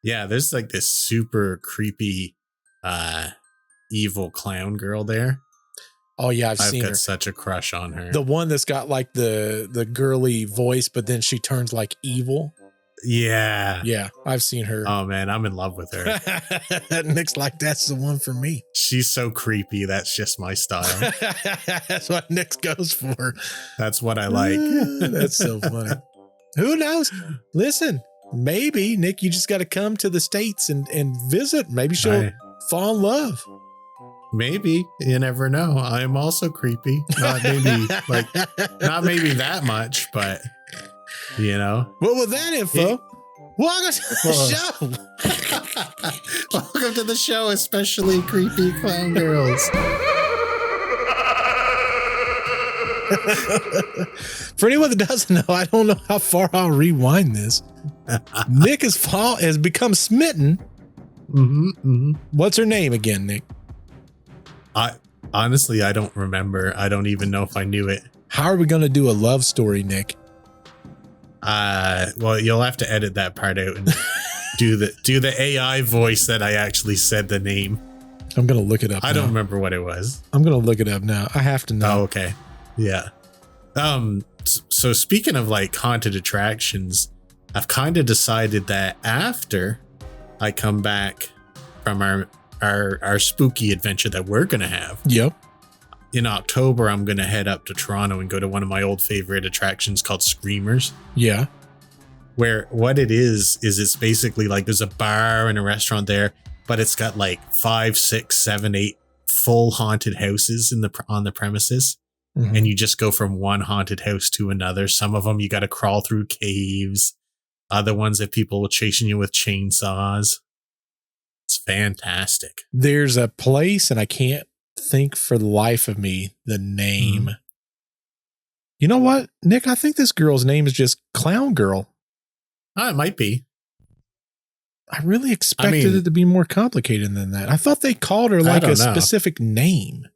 Yeah, there's like this super creepy, evil clown girl there. Oh yeah, I've I've seen got her. such a crush on her. The one that's got like the girly voice, but then she turns like evil. Yeah. Yeah, I've seen her. Oh man, I'm in love with her. Nick's like, that's the one for me. She's so creepy. That's just my style. That's what Nick goes for. That's what I like. That's so funny. Who knows? Listen, maybe Nick, you just got to come to the States and visit. Maybe she'll fall in love. Maybe. You never know. I'm also creepy. Not maybe that much, but you know. Well, with that info, welcome to the show. Welcome to the show, especially creepy clown girls. For anyone that doesn't know, I don't know how far I'll rewind this. Nick has become smitten. Mm-hmm, mm-hmm. What's her name again, Nick? Honestly, I don't remember. I don't even know if I knew it. How are we going to do a love story, Nick? Well, you'll have to edit that part out and do the AI voice that I actually said the name. I'm going to look it up. I don't remember what it was. I'm going to look it up now. I have to know. Oh, okay. Yeah. So speaking of like haunted attractions, I've kind of decided that after I come back from our spooky adventure that we're going to have. Yep. In October, I'm going to head up to Toronto and go to one of my old favorite attractions called Screamers. Yeah. Where what it is it's basically like there's a bar and a restaurant there, but it's got like 5, 6, 7, 8 full haunted houses on the premises. Mm-hmm. And you just go from one haunted house to another. Some of them you got to crawl through caves. Other ones that people will chasing you with chainsaws. It's fantastic. There's a place, and I can't think for the life of me the name. Mm. You know what, Nick? I think this girl's name is just Clown Girl. Oh, it might be. I really expected it to be more complicated than that. I thought they called her like a specific name.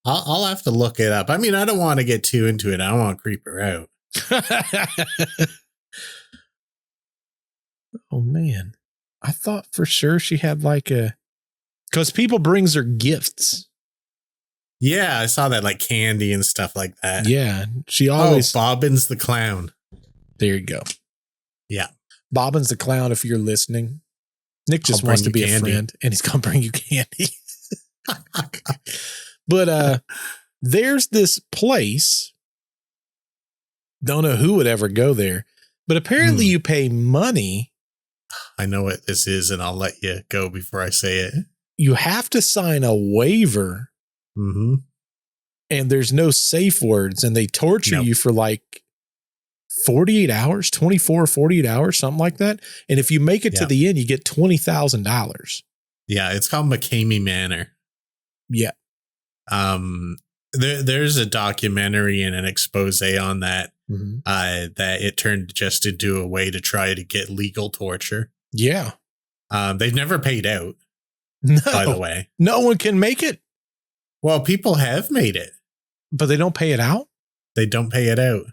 I'll have to look it up. I mean, I don't want to get too into it. I don't want to creep her out. Oh, man. I thought for sure she had like because people brings her gifts. Yeah, I saw that, like candy and stuff like that. Yeah, she always. Bobbins the Clown. There you go. Yeah. Bobbins the Clown, if you're listening. Nick just wants to be a friend, and he's going to bring you candy. But there's this place. Don't know who would ever go there, but apparently you pay money. I know what this is, and I'll let you go before I say it. You have to sign a waiver. Mm-hmm. And there's no safe words, and they torture you for like 48 hours, 24 or 48 hours, something like that. And if you make it to the end, you get $20,000. Yeah, it's called McKamey Manor. Yeah. There's a documentary and an expose on that, that it turned just into a way to try to get legal torture. Yeah. They've never paid out. No, by the way, no one can make it. Well, people have made it, but they don't pay it out. They don't pay it out.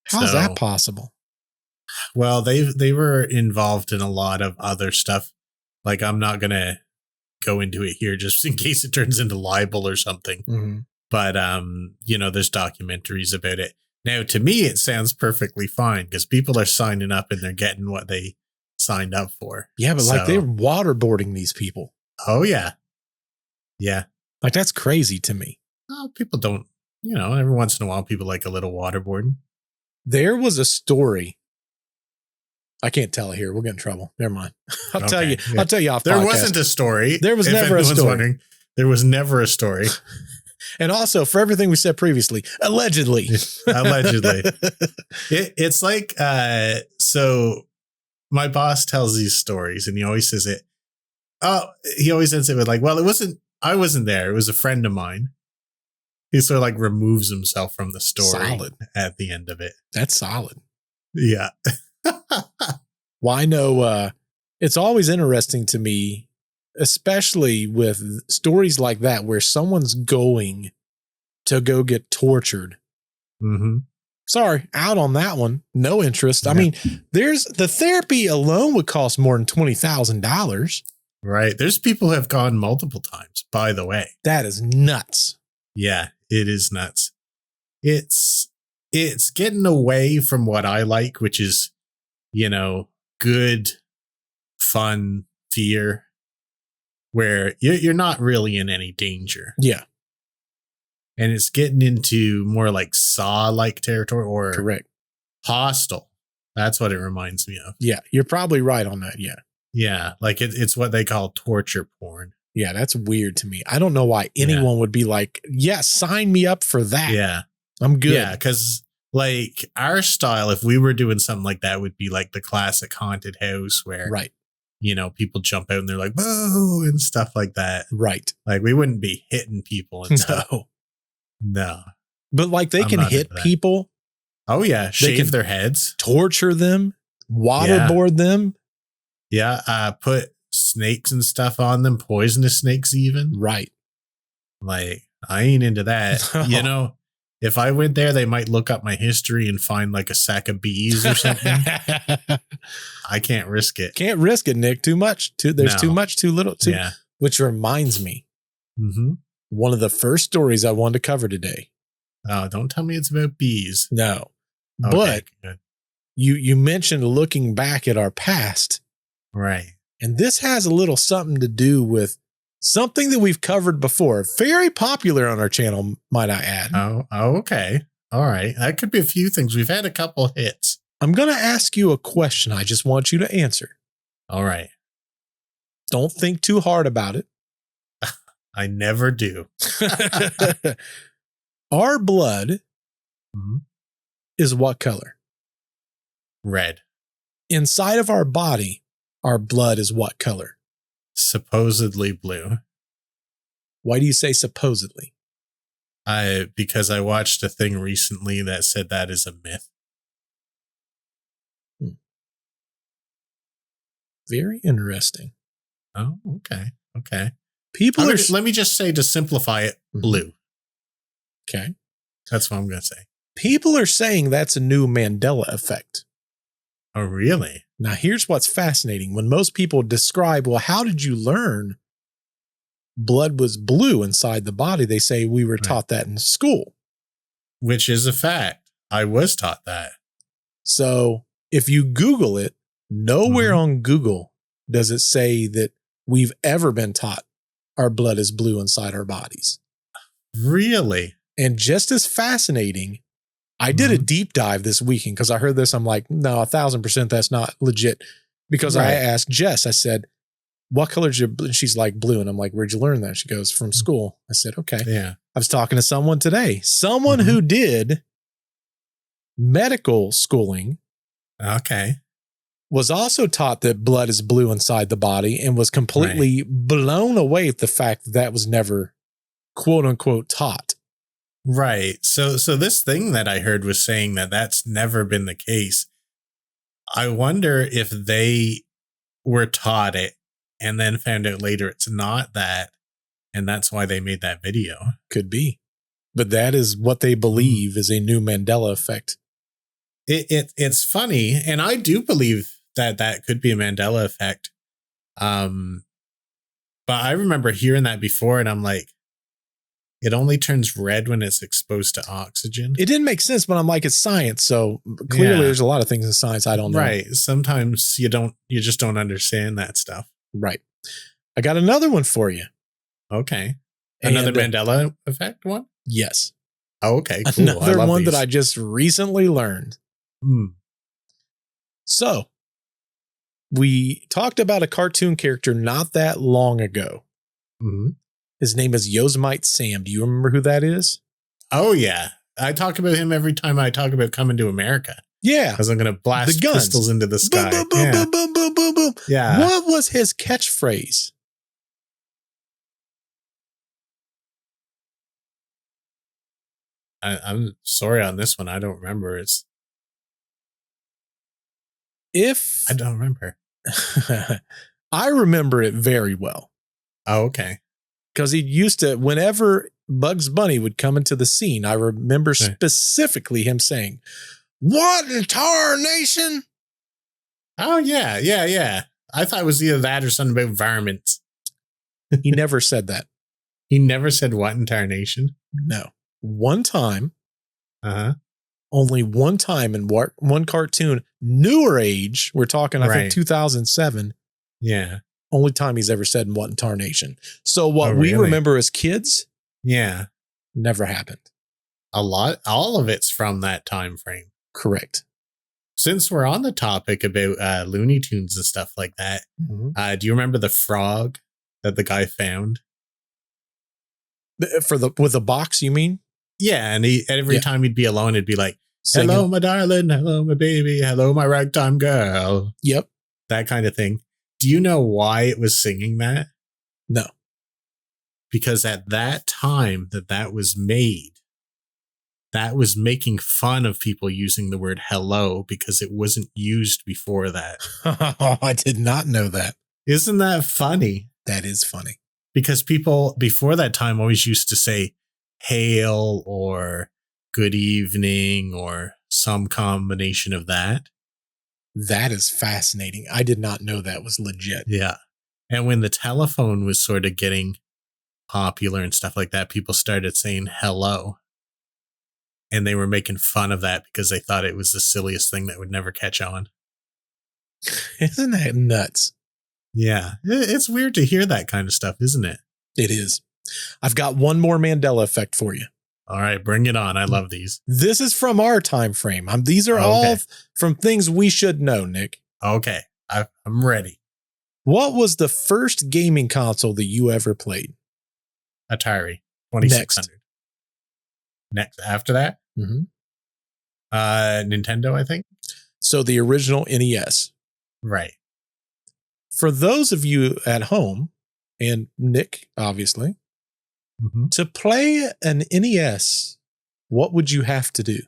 How's that possible? Well, they were involved in a lot of other stuff. Like, I'm not going to go into it here just in case it turns into libel or something. Mm-hmm. But, there's documentaries about it. Now, to me, it sounds perfectly fine because people are signing up and they're getting what they signed up for. Yeah, but like they're waterboarding these people. Oh, yeah. Yeah. Like, that's crazy to me. Oh, people don't, every once in a while, people like a little waterboarding. There was a story. I can't tell it here. We'll get in trouble. Never mind. I'll tell you. Yeah. I'll tell you off podcast. There wasn't a story. There was never a story. Wondering, there was never a story. And also, for everything we said previously, allegedly. Allegedly. It's like, so my boss tells these stories and he always says it. Oh, he always ends it with like, well, I wasn't there. It was a friend of mine. He sort of like removes himself from the story at the end of it. That's solid. Yeah. Well, I know it's always interesting to me, especially with stories like that, where someone's going to go get tortured. Mm-hmm. Sorry, out on that one. No interest. Yeah. I mean, there's the therapy alone would cost more than $20,000. Right. There's people who have gone multiple times, by the way. That is nuts. Yeah, it is nuts. It's getting away from what I like, which is, good, fun fear, where you're not really in any danger. Yeah. And it's getting into more like Saw-like territory, or correct, Hostile. That's what it reminds me of. Yeah, you're probably right on that. Yeah. Yeah, like it's what they call torture porn. Yeah, that's weird to me. I don't know why anyone would be like, yeah, sign me up for that. Yeah. I'm good. Yeah, because like our style, if we were doing something like that, would be like the classic haunted house where, right, people jump out and they're like, boo, and stuff like that. Right. Like we wouldn't be hitting people and stuff. No. But like they can hit people. Oh, yeah. Shave their heads. Torture them. Waterboard them. Yeah. Put snakes and stuff on them. Poisonous snakes even. Right. Like, I ain't into that. If I went there, they might look up my history and find like a sack of bees or something. I can't risk it. Can't risk it, Nick. Too much. There's too much, too little. Yeah. Which reminds me. Mm-hmm. One of the first stories I wanted to cover today. Oh, don't tell me it's about bees. No. Okay, but good. You mentioned looking back at our past. Right. And this has a little something to do with something that we've covered before. Very popular on our channel, might I add. Oh, okay. All right. That could be a few things. We've had a couple hits. I'm going to ask you a question. I just want you to answer. All right. Don't think too hard about it. I never do. Our blood is what color? Red. Inside of our body, our blood is what color? Supposedly blue. Why do you say supposedly? Because I watched a thing recently that said that is a myth. Very interesting. Oh, okay. Okay. Let me just say, to simplify it, blue. Okay. That's what I'm going to say. People are saying that's a new Mandela effect. Oh, really? Now, here's what's fascinating. When most people describe, well, how did you learn blood was blue inside the body? They say we were taught that in school. Which is a fact. I was taught that. So if you Google it, nowhere on Google does it say that we've ever been taught our blood is blue inside our bodies. Really? And just as fascinating, I did a deep dive this weekend because I heard this. I'm like, no, 1,000% that's not legit. Because I asked Jess, I said, what color is your blue? She's like, blue. And I'm like, where'd you learn that? She goes, from school. I said, okay. Yeah. I was talking to someone today, someone who did medical schooling. Okay. Was also taught that blood is blue inside the body and was completely blown away at the fact that that was never quote unquote taught. Right. So this thing that I heard was saying that that's never been the case. I wonder if they were taught it and then found out later it's not that. And that's why they made that video. Could be. But that is what they believe is a new Mandela effect. It's funny. And I do believe that could be a Mandela effect. But I remember hearing that before and I'm like, it only turns red when it's exposed to oxygen. It didn't make sense, but I'm like, it's science. So clearly there's a lot of things in science I don't know. Right. Sometimes you just don't understand that stuff. Right. I got another one for you. Okay. Another Mandela effect one? Yes. Oh, okay. Cool. Another one that I just recently learned. So we talked about a cartoon character not that long ago. His name is Yosemite Sam. Do you remember who that is? Oh, yeah. I talk about him every time I talk about coming to America. Yeah. Because I'm going to blast crystals into the sky. Boom, boom, boom, boom, boom, boom, boom. Yeah. What was his catchphrase? I'm sorry on this one. I don't remember. I don't remember. I remember it very well. Oh, okay. Because he used to, whenever Bugs Bunny would come into the scene, I remember specifically him saying, "What in tarnation?" Oh, yeah. I thought it was either that or something about varmints. He never said that. He never said what in tarnation? No. One time. Uh-huh. Only one time in one cartoon, newer age, we're talking, I think, 2007. Yeah. Only time he's ever said what in tarnation. So what we remember as kids, never happened. All of it's from that time frame. Correct. Since we're on the topic about Looney Tunes and stuff like that, do you remember the frog that the guy found? With the box, you mean? Yeah, and every time he'd be alone, it'd be like, singing. "Hello, my darling. Hello, my baby. Hello, my ragtime girl." Yep. That kind of thing. Do you know why it was singing that? No. Because at that time that was made, that was making fun of people using the word hello because it wasn't used before that. Oh, I did not know that. Isn't that funny? That is funny. Because people before that time always used to say hail or good evening or some combination of that. That is fascinating. I did not know that was legit. Yeah. And when the telephone was sort of getting popular and stuff like that, people started saying hello. And they were making fun of that because they thought it was the silliest thing that would never catch on. Isn't that nuts? Yeah. It's weird to hear that kind of stuff, isn't it? It is. I've got one more Mandela effect for you. All right, bring it on. I love these. This is from our time frame. These are all from things we should know, Nick. Okay, I'm ready. What was the first gaming console that you ever played? Atari 2600. Next after that? Nintendo, I think. So the original NES. Right. For those of you at home, and Nick, obviously, to play an NES, what would you have to do?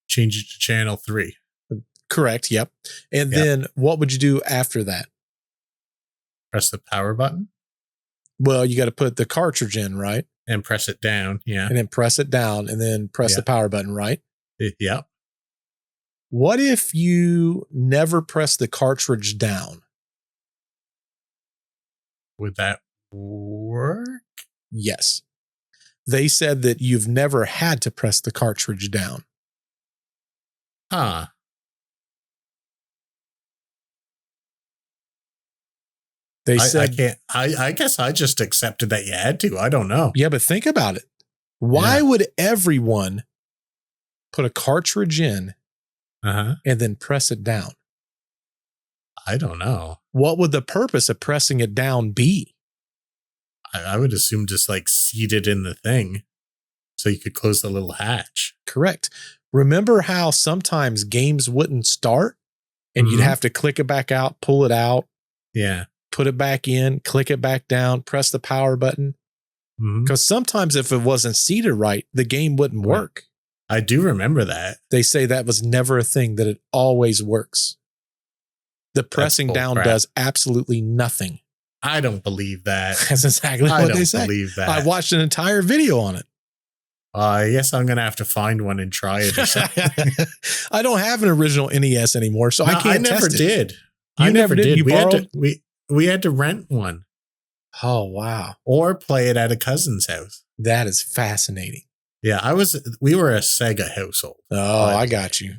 Change it to channel 3. Correct. Yep. And then what would you do after that? Press the power button. Well, you got to put the cartridge in, right? And press it down. Yeah. And then press it down and then press the power button, right? Yeah. What if you never press the cartridge down? Would that work? Yes. They said that you've never had to press the cartridge down. Huh. They said, I can't. I guess I just accepted that you had to. I don't know. Yeah, but think about it. Why would everyone put a cartridge in and then press it down? I don't know. What would the purpose of pressing it down be? I would assume just like seat it in the thing so you could close the little hatch. Correct. Remember how sometimes games wouldn't start and you'd have to click it back out, pull it out. Yeah. Put it back in, click it back down, press the power button. Because sometimes if it wasn't seated right, the game wouldn't work. I do remember that. They say that was never a thing, that it always works. The pressing down does absolutely nothing. I don't believe that. That's exactly what they say. I don't believe that. I watched an entire video on it. I guess I'm going to have to find one and try it or something. I don't have an original NES anymore, so I can't test it. Did. I never did. You borrowed? We had to rent one. Oh, wow. Or play it at a cousin's house. That is fascinating. Yeah, we were a Sega household. Oh, I got you.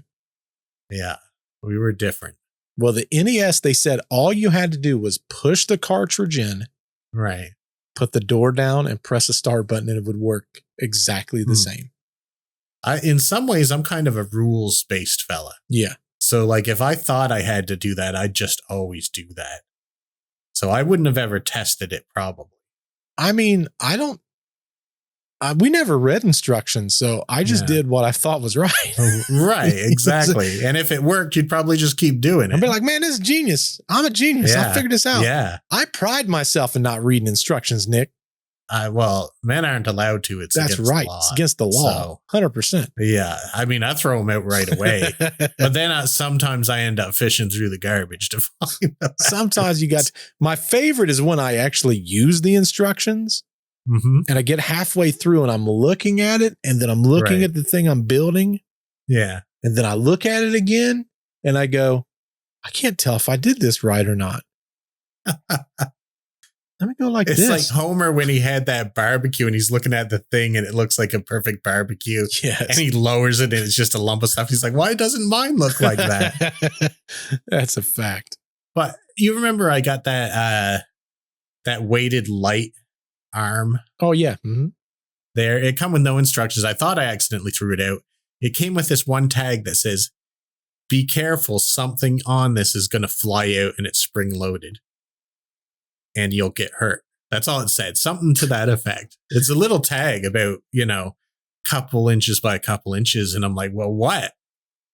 Yeah, we were different. Well, the NES, they said all you had to do was push the cartridge in, right? Put the door down and press the start button and it would work exactly the same. In some ways, I'm kind of a rules-based fella. Yeah. So like if I thought I had to do that, I'd just always do that. So I wouldn't have ever tested it probably. I mean, we never read instructions, so I just did what I thought was right. Right, exactly. And if it worked, you'd probably just keep doing it. I'd be like, man, this is genius. I'm a genius. I figured this out. Yeah. I pride myself in not reading instructions, Nick. Well, men aren't allowed to. That's right. It's against the law. 100%. Yeah. I mean, I throw them out right away. But then sometimes I end up fishing through the garbage to find them. Sometimes you got my favorite is when I actually use the instructions. Mm-hmm. And I get halfway through and I'm looking at it, and then I'm looking at the thing I'm building. Yeah. And then I look at it again and I go, I can't tell if I did this right or not. Let me go like it's this. It's like Homer when he had that barbecue and he's looking at the thing and it looks like a perfect barbecue. Yes. And he lowers it and it's just a lump of stuff. He's like, why doesn't mine look like that? That's a fact. But you remember I got that weighted light arm? Oh, yeah. Mm-hmm. There. It come with no instructions. I thought I accidentally threw it out. It came with this one tag that says, be careful, something on this is going to fly out and it's spring loaded. And you'll get hurt. That's all it said. Something to that effect. It's a little tag about, couple inches by a couple inches. And I'm like, well, what?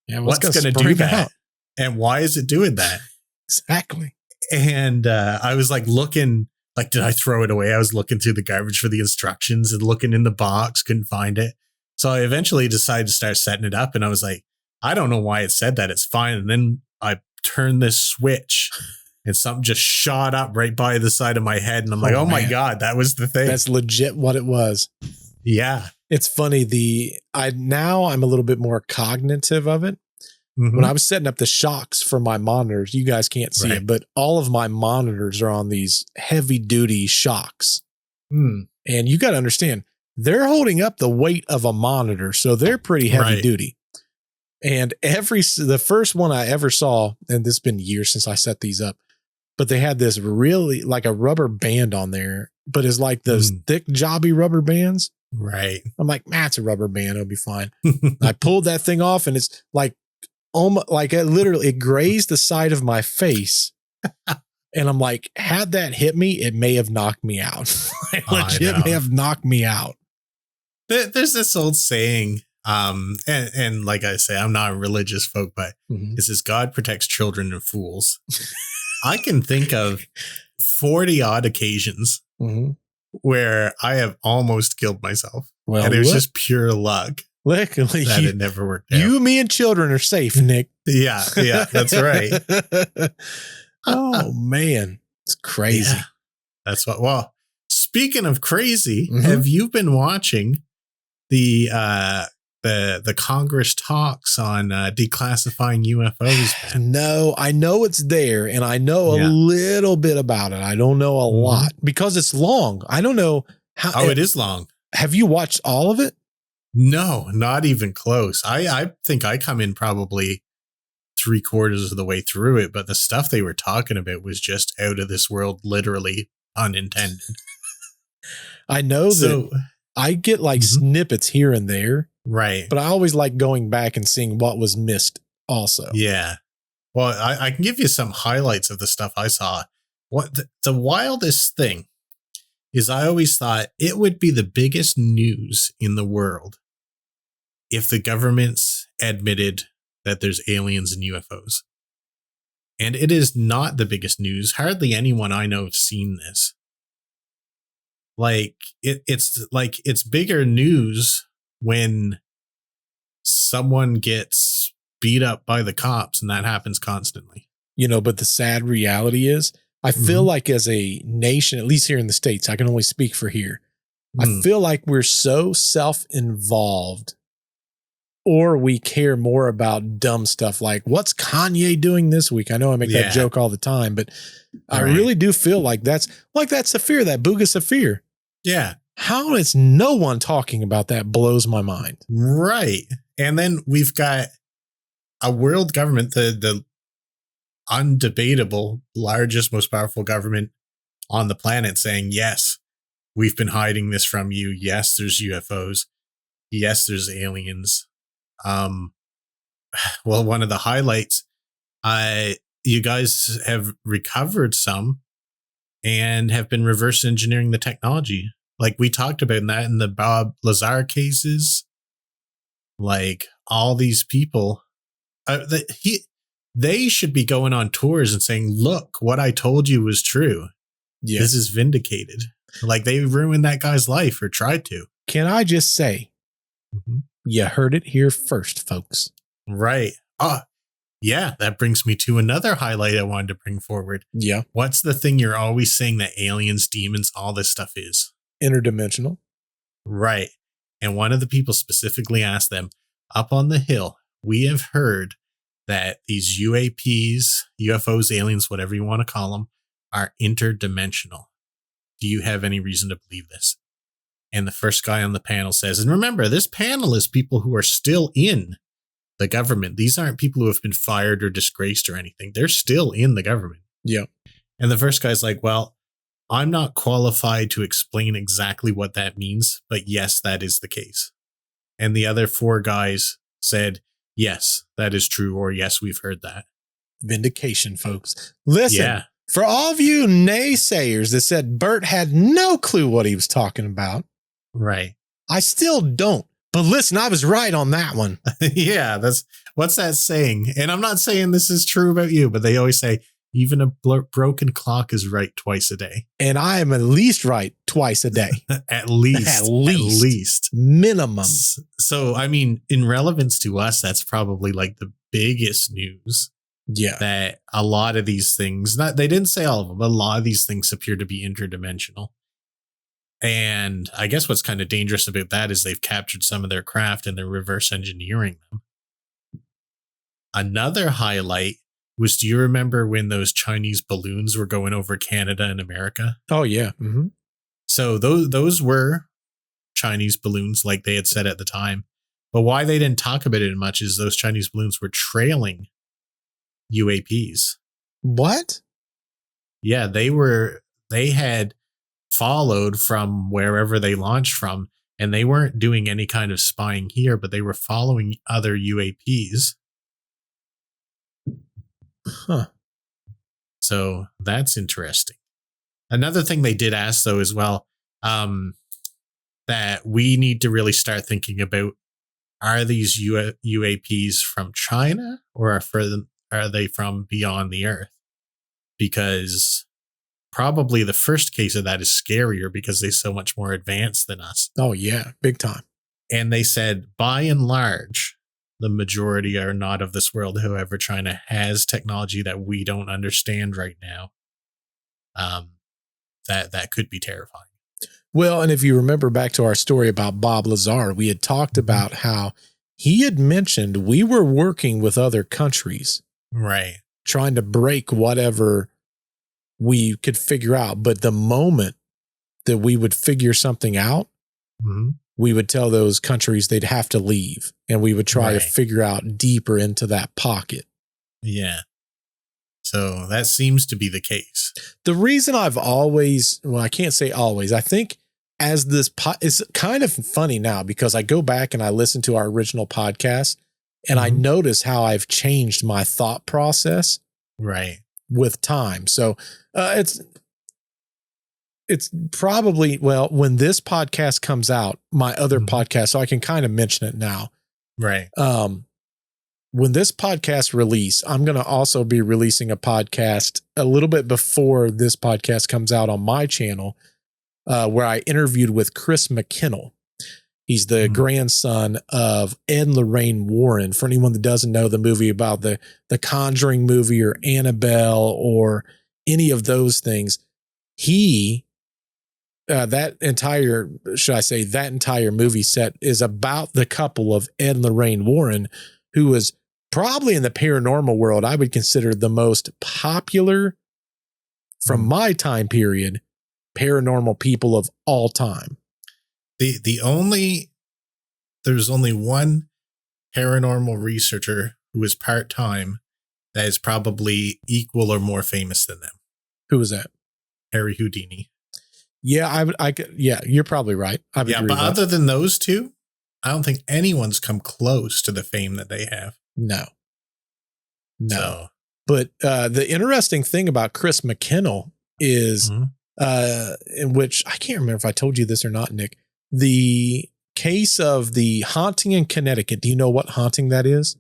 Yeah, what's going to do that? Out? And why is it doing that? Exactly. And I was like looking, like, did I throw it away? I was looking through the garbage for the instructions and looking in the box, couldn't find it. So I eventually decided to start setting it up. And I was like, I don't know why it said that. It's fine. And then I turned this switch. And something just shot up right by the side of my head. And I'm like, oh my God, that was the thing. That's legit what it was. Yeah. It's funny. Now I'm a little bit more cognitive of it. Mm-hmm. When I was setting up the shocks for my monitors, you guys can't see it, but all of my monitors are on these heavy duty shocks. And you got to understand, they're holding up the weight of a monitor. So they're pretty heavy duty. And the first one I ever saw, and this has been years since I set these up, but they had this really like a rubber band on there, but it's like those thick jobby rubber bands. Right. I'm like, it's a rubber band. It'll be fine. I pulled that thing off and it's like, almost like it grazed the side of my face. And I'm like, had that hit me, it may have knocked me out. Legit may have knocked me out. There's this old saying, and like I say, I'm not a religious folk, but it says God protects children and fools. I can think of 40 odd occasions where I have almost killed myself. Well, and it was just pure luck. Luckily, that it never worked out. You, me, and children are safe, Nick. Yeah, that's right. Oh, man. It's crazy. Yeah, that's what, well, speaking of crazy, have you been watching the Congress talks on declassifying UFOs? No, I know it's there and I know a little bit about it. I don't know a lot because it's long. I don't know how. Oh, it is long. Have you watched all of it? No, not even close. I think I come in probably 3/4 of the way through it, but the stuff they were talking about was just out of this world, literally unintended. I know that I get like snippets here and there. Right. But I always like going back and seeing what was missed also. Yeah. Well, I can give you some highlights of the stuff I saw. What the wildest thing is, I always thought it would be the biggest news in the world if the governments admitted that there's aliens and UFOs. And it is not the biggest news. Hardly anyone I know has seen this. Like it's bigger news when someone gets beat up by the cops, and that happens constantly. But the sad reality is, I feel like as a nation, at least here in the States, I can only speak for here. I feel like we're so self-involved, or we care more about dumb stuff like, what's Kanye doing this week? I know I make that joke all the time, but I really do feel like that's Saphir, that Booga Saphir. Yeah. How is no one talking about that blows my mind. Right. And then we've got a world government, the undebatable largest, most powerful government on the planet, saying, yes, we've been hiding this from you. Yes, there's UFOs. Yes, there's aliens. Well, one of the highlights, you guys have recovered some and have been reverse engineering the technology. Like we talked about that in the Bob Lazar cases. Like all these people, they should be going on tours and saying, look, what I told you was true. Yeah. This is vindicated. Like they ruined that guy's life, or tried to. Can I just say, you heard it here first, folks. Right. Yeah, that brings me to another highlight I wanted to bring forward. Yeah. What's the thing you're always saying that aliens, demons, all this stuff is? Interdimensional. Right. And one of the people specifically asked them, up on the hill, we have heard that these UAPs, UFOs, aliens, whatever you want to call them, are interdimensional. Do you have any reason to believe this? And the first guy on the panel says, and remember, this panel is people who are still in the government. These aren't people who have been fired or disgraced or anything. They're still in the government. Yeah. And the first guy's like, well, I'm not qualified to explain exactly what that means, but yes, that is the case. And the other four guys said, yes, that is true, or yes, we've heard that. Vindication, folks. Listen, for all of you naysayers that said Bert had no clue what he was talking about. Right. I still don't. But listen, I was right on that one. Yeah, what's that saying? And I'm not saying this is true about you, but they always say, even a broken clock is right twice a day. And I am at least right twice a day. At least. Minimum. So, I mean, in relevance to us, that's probably like the biggest news. Yeah. That a lot of these things, they didn't say all of them, but a lot of these things appear to be interdimensional. And I guess what's kind of dangerous about that is they've captured some of their craft and they're reverse engineering them. Another highlight was, do you remember when those Chinese balloons were going over Canada and America? Oh, yeah. Mm-hmm. So those were Chinese balloons, like they had said at the time. But why they didn't talk about it much is those Chinese balloons were trailing UAPs. What? Yeah, they had followed from wherever they launched from, and they weren't doing any kind of spying here, but they were following other UAPs. Huh. So that's interesting. Another thing they did ask, though, as well, that we need to really start thinking about, are these UAPs from China or are they from beyond the Earth? Because probably the first case of that is scarier because they're so much more advanced than us. Oh, yeah. Big time. And they said, by and large, the majority are not of this world. However, China has technology that we don't understand right now. That could be terrifying. Well, and if you remember back to our story about Bob Lazar, we had talked about how he had mentioned we were working with other countries. Right. Trying to break whatever we could figure out. But the moment that we would figure something out, we would tell those countries they'd have to leave. And we would try to figure out deeper into that pocket. Yeah. So that seems to be the case. The reason I've always, well, I can't say always, I think as this it's kind of funny now because I go back and I listen to our original podcast and I notice how I've changed my thought process. Right. With time. So it's probably, well, when this podcast comes out, my other podcast, so I can kind of mention it now. Right. When this podcast release, I'm going to also be releasing a podcast a little bit before this podcast comes out on my channel, where I interviewed with Chris McKinnell. He's the grandson of Ed and Lorraine Warren. For anyone that doesn't know the movie about the Conjuring movie or Annabelle or any of those things, that entire movie set is about the couple of Ed and Lorraine Warren, who was probably in the paranormal world, I would consider the most popular from my time period, paranormal people of all time. There's only one paranormal researcher who is part-time that is probably equal or more famous than them. Who was that? Harry Houdini. Yeah, yeah, you're probably right. But other than those two, I don't think anyone's come close to the fame that they have. No. So. But the interesting thing about Chris McKinnell is, in which I can't remember if I told you this or not, Nick, the case of the haunting in Connecticut. Do you know what haunting that is?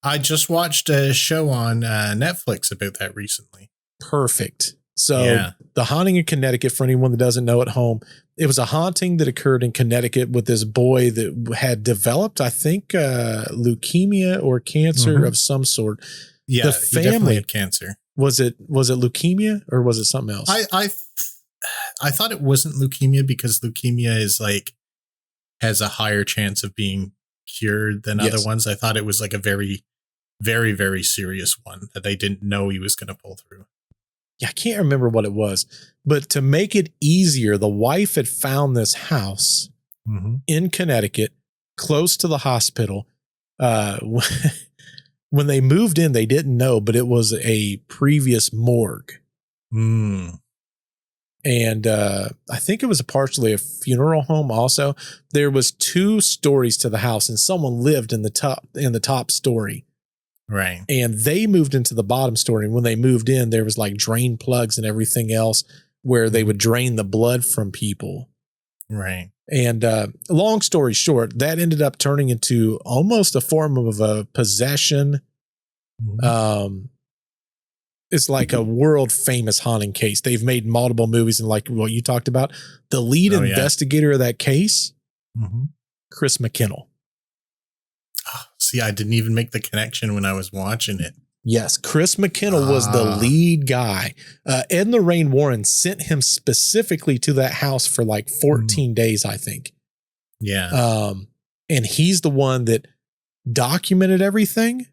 I just watched a show on Netflix about that recently. Perfect. So the haunting in Connecticut, for anyone that doesn't know at home, it was a haunting that occurred in Connecticut with this boy that had developed, I think, leukemia or cancer of some sort. Yeah, the family he definitely had cancer. Was it leukemia or was it something else? I thought it wasn't leukemia because leukemia is like has a higher chance of being cured than other ones. I thought it was like a very, very, very serious one that they didn't know he was going to pull through. Yeah, I can't remember what it was, but to make it easier, the wife had found this house in Connecticut, close to the hospital. When they moved in, they didn't know, but it was a previous morgue. And I think it was partially a funeral home also. There was 2 stories to the house, and someone lived in the top story. Right. And they moved into the bottom story. And when they moved in, there was like drain plugs and everything else where they would drain the blood from people. Right. And long story short, that ended up turning into almost a form of a possession. It's like a world famous haunting case. They've made multiple movies, and like what you talked about, the lead investigator of that case, Chris McKinnell. Oh, see, I didn't even make the connection when I was watching it. Yes, Chris McKinnell was the lead guy. Ed and Lorraine Warren sent him specifically to that house for like 14 days, I think. Yeah. And he's the one that documented everything,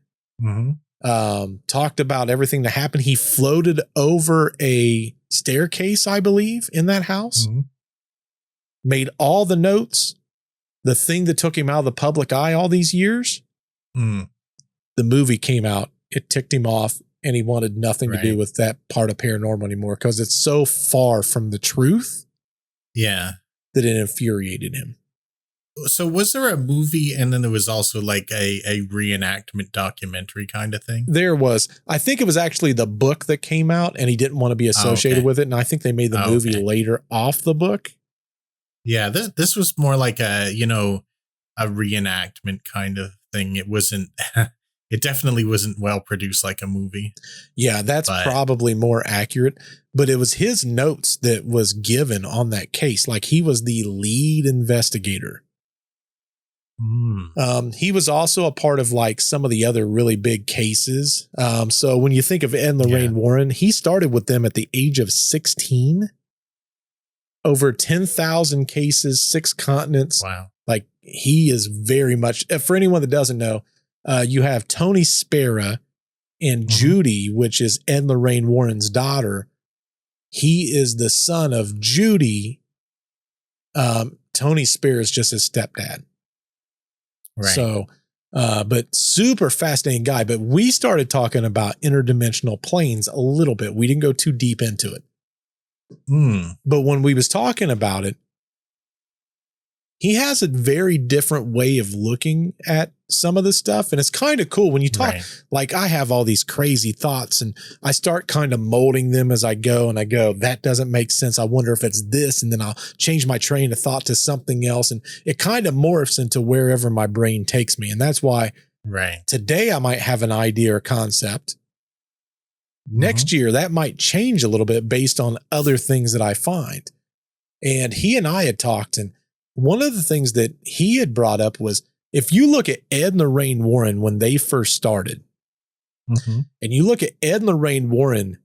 talked about everything that happened. He floated over a staircase, I believe, in that house, made all the notes. The thing that took him out of the public eye all these years, the movie came out. It ticked him off, and he wanted nothing to do with that part of paranormal anymore because it's so far from the truth. Yeah. That it infuriated him. So was there a movie and then there was also like a reenactment documentary kind of thing? There was. I think it was actually the book that came out and he didn't want to be associated with it. And I think they made the movie later off the book. Yeah, this was more like a reenactment kind of thing. It wasn't... It definitely wasn't well produced like a movie. Yeah, that's probably more accurate. But it was his notes that was given on that case. Like he was the lead investigator. He was also a part of like some of the other really big cases. So when you think of Ed and Lorraine Warren, he started with them at the age of 16. Over 10,000 cases, 6 continents. Wow. Like he is very much, for anyone that doesn't know, you have Tony Spera and Judy, which is Ed and Lorraine Warren's daughter. He is the son of Judy. Tony Spera is just his stepdad. Right. So, but super fascinating guy. But we started talking about interdimensional planes a little bit. We didn't go too deep into it. But when we was talking about it, he has a very different way of looking at some of this stuff. And it's kind of cool when you talk, like I have all these crazy thoughts and I start kind of molding them as I go. And I go, that doesn't make sense. I wonder if it's this. And then I'll change my train of thought to something else. And it kind of morphs into wherever my brain takes me. And that's why today I might have an idea or concept. Next year, that might change a little bit based on other things that I find. And he and I had talked, and one of the things that he had brought up was if you look at Ed and Lorraine Warren when they first started, and you look at Ed and Lorraine Warren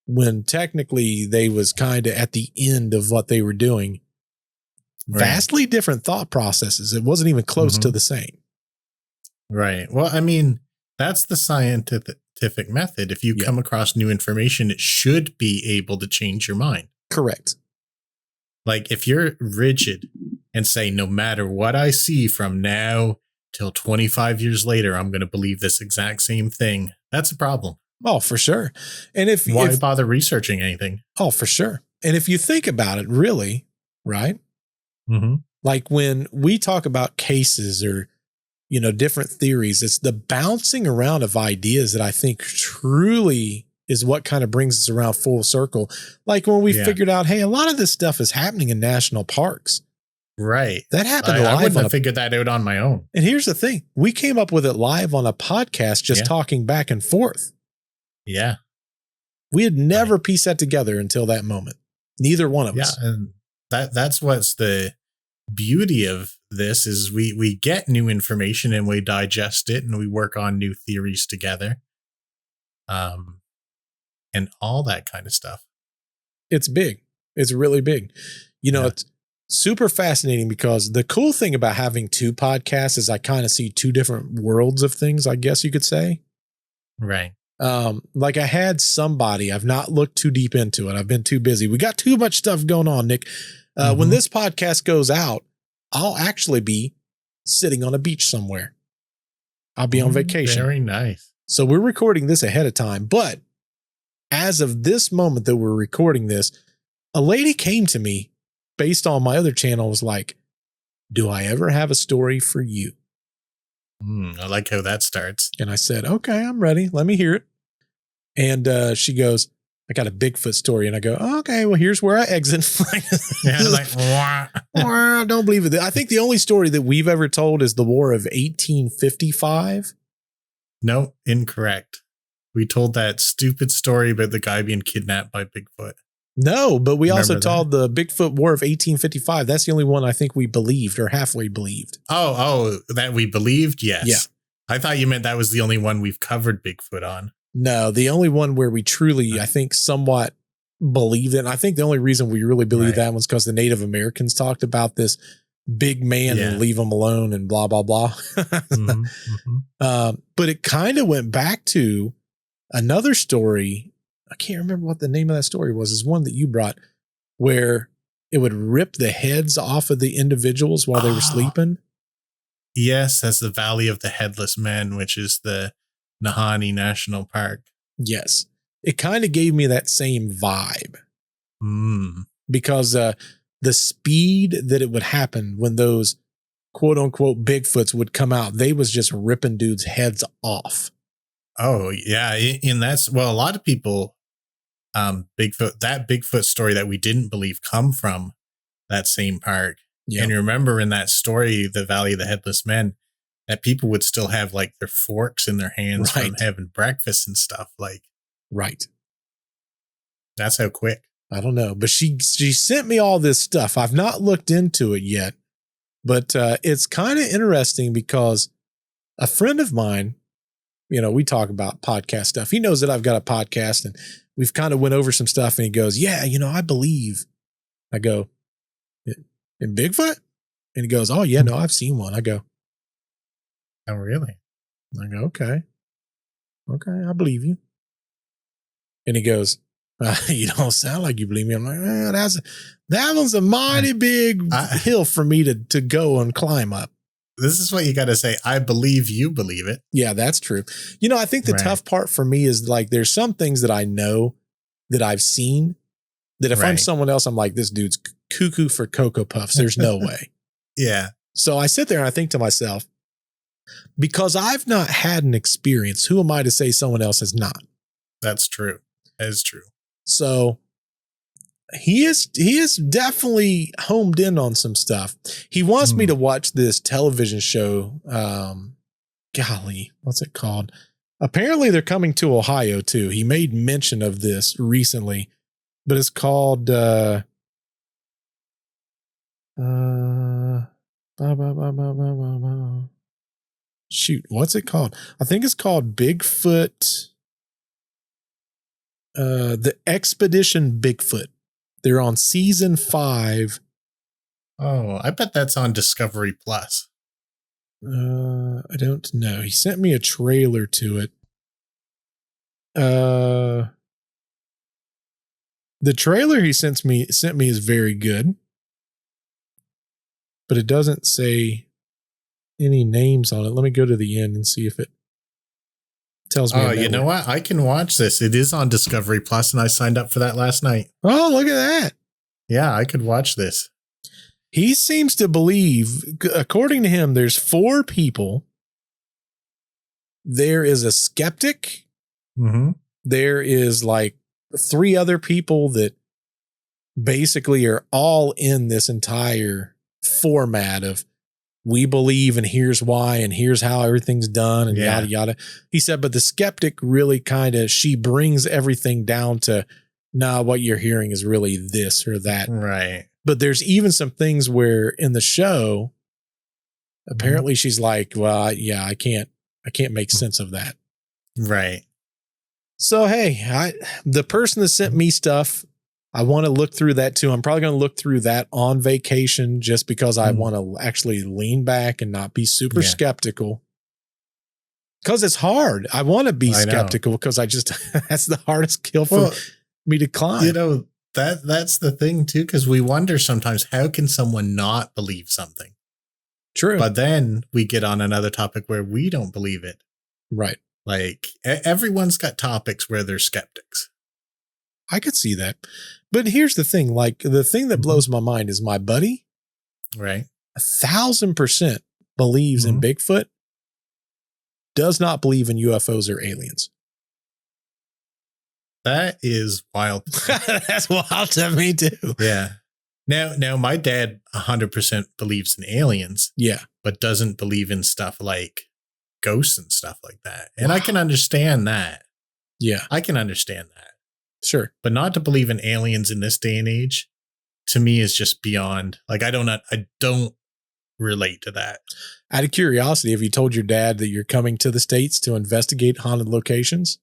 when technically they was kind of at the end of what they were doing, vastly different thought processes. It wasn't even close to the same. Right. Well, I mean, that's the scientific method. If you come across new information, it should be able to change your mind. Correct. Like if you're rigid and say, no matter what I see from now till 25 years later, I'm going to believe this exact same thing. That's a problem. Oh, for sure. And why bother researching anything? Oh, for sure. And if you think about it, really, right? Like when we talk about cases or, you know, different theories, it's the bouncing around of ideas that I think truly is what kind of brings us around full circle. Like when we figured out, hey, a lot of this stuff is happening in national parks. Right. That happened live. I wouldn't have figured that out on my own. And here's the thing. We came up with it live on a podcast, just talking back and forth. Yeah. We had never pieced that together until that moment. Neither one of us. Yeah. And that's what's the beauty of this is we get new information and we digest it and we work on new theories together. And all that kind of stuff. It's big. It's really big. It's super fascinating because the cool thing about having two podcasts is I kind of see two different worlds of things, I guess you could say. Right. Like I had somebody, I've not looked too deep into it. I've been too busy. We got too much stuff going on, Nick. When this podcast goes out, I'll actually be sitting on a beach somewhere. I'll be on vacation. Very nice. So we're recording this ahead of time. But as of this moment that we're recording this, a lady came to me based on my other channel, was like, do I ever have a story for you? I like how that starts. And I said, okay, I'm ready. Let me hear it. And she goes, I got a Bigfoot story. And I go, okay, well, here's where I exit. I don't believe it. I think the only story that we've ever told is the War of 1855. No, incorrect. We told that stupid story about the guy being kidnapped by Bigfoot. No, but we also told the Bigfoot War of 1855. That's the only one I think we believed or halfway believed. Oh, that we believed? Yes. Yeah. I thought you meant that was the only one we've covered Bigfoot on. No, the only one where we truly, I think, somewhat believed it. And I think the only reason we really believed that was because the Native Americans talked about this big man and leave him alone and blah, blah, blah. But it kind of went back to another story. I can't remember what the name of that story was. It's one that you brought where it would rip the heads off of the individuals while they were sleeping. Yes, that's the Valley of the Headless Men, which is the Nahanni National Park. Yes. It kind of gave me that same vibe. Because the speed that it would happen when those quote unquote Bigfoots would come out, they was just ripping dudes' heads off. Oh, yeah. And that's, well, a lot of people, Bigfoot story that we didn't believe come from that same park. Yep. And you remember in that story, the Valley of the Headless Men, that people would still have like their forks in their hands from having breakfast and stuff. Like, that's how quick. I don't know, but she sent me all this stuff. I've not looked into it yet, but it's kind of interesting because a friend of mine, we talk about podcast stuff. He knows that I've got a podcast and we've kind of went over some stuff and he goes, yeah, I believe. I go, in Bigfoot? And he goes, oh yeah, no, I've seen one. I go, oh, really? I go, okay, I believe you. And he goes, you don't sound like you believe me. I'm like, that one's a mighty big hill for me to go and climb up. This is what you got to say. I believe you believe it. Yeah, that's true. I think the tough part for me is like, there's some things that I know that I've seen that if I'm someone else, I'm like, this dude's cuckoo for Cocoa Puffs. There's no way. Yeah. So I sit there and I think to myself, because I've not had an experience, who am I to say someone else has not? That's true. That is true. So he is definitely homed in on some stuff. He wants me to watch this television show. Golly, what's it called? Apparently they're coming to Ohio too. He made mention of this recently, but it's called, shoot, what's it called? I think it's called Bigfoot. The Expedition Bigfoot. They're on season 5. Oh, I bet that's on Discovery Plus. I don't know. He sent me a trailer to it. The trailer he sent me is very good, but it doesn't say any names on it. Let me go to the end and see if it tells me. Oh, you know what? I can watch this. It is on Discovery Plus, and I signed up for that last night. Oh, look at that. Yeah, I could watch this. He seems to believe, according to him, there's 4 people. There is a skeptic. There is like 3 other people that basically are all in this entire format of we believe and here's why and here's how everything's done and yada, yada. He said, but the skeptic really she brings everything down to, nah, what you're hearing is really this or that. Right. But there's even some things where in the show, apparently she's like, well, yeah, I can't make sense of that. Right. So, hey, the person that sent me stuff, I want to look through that too. I'm probably going to look through that on vacation just because I want to actually lean back and not be super skeptical. Because it's hard. I want to be skeptical because that's the hardest hill for me to climb. You know, that's the thing too, because we wonder sometimes, how can someone not believe something? True. But then we get on another topic where we don't believe it. Right. Like everyone's got topics where they're skeptics. I could see that. But here's the thing, like the thing that blows my mind is my buddy, right, 1,000% believes in Bigfoot, does not believe in UFOs or aliens. That is wild. That's wild to me too. Yeah. Now my dad 100% believes in aliens. Yeah. But doesn't believe in stuff like ghosts and stuff like that. And I can understand that. Yeah. I can understand that. Sure. But not to believe in aliens in this day and age, to me, is just beyond. Like, I don't relate to that. Out of curiosity, have you told your dad that you're coming to the States to investigate haunted locations?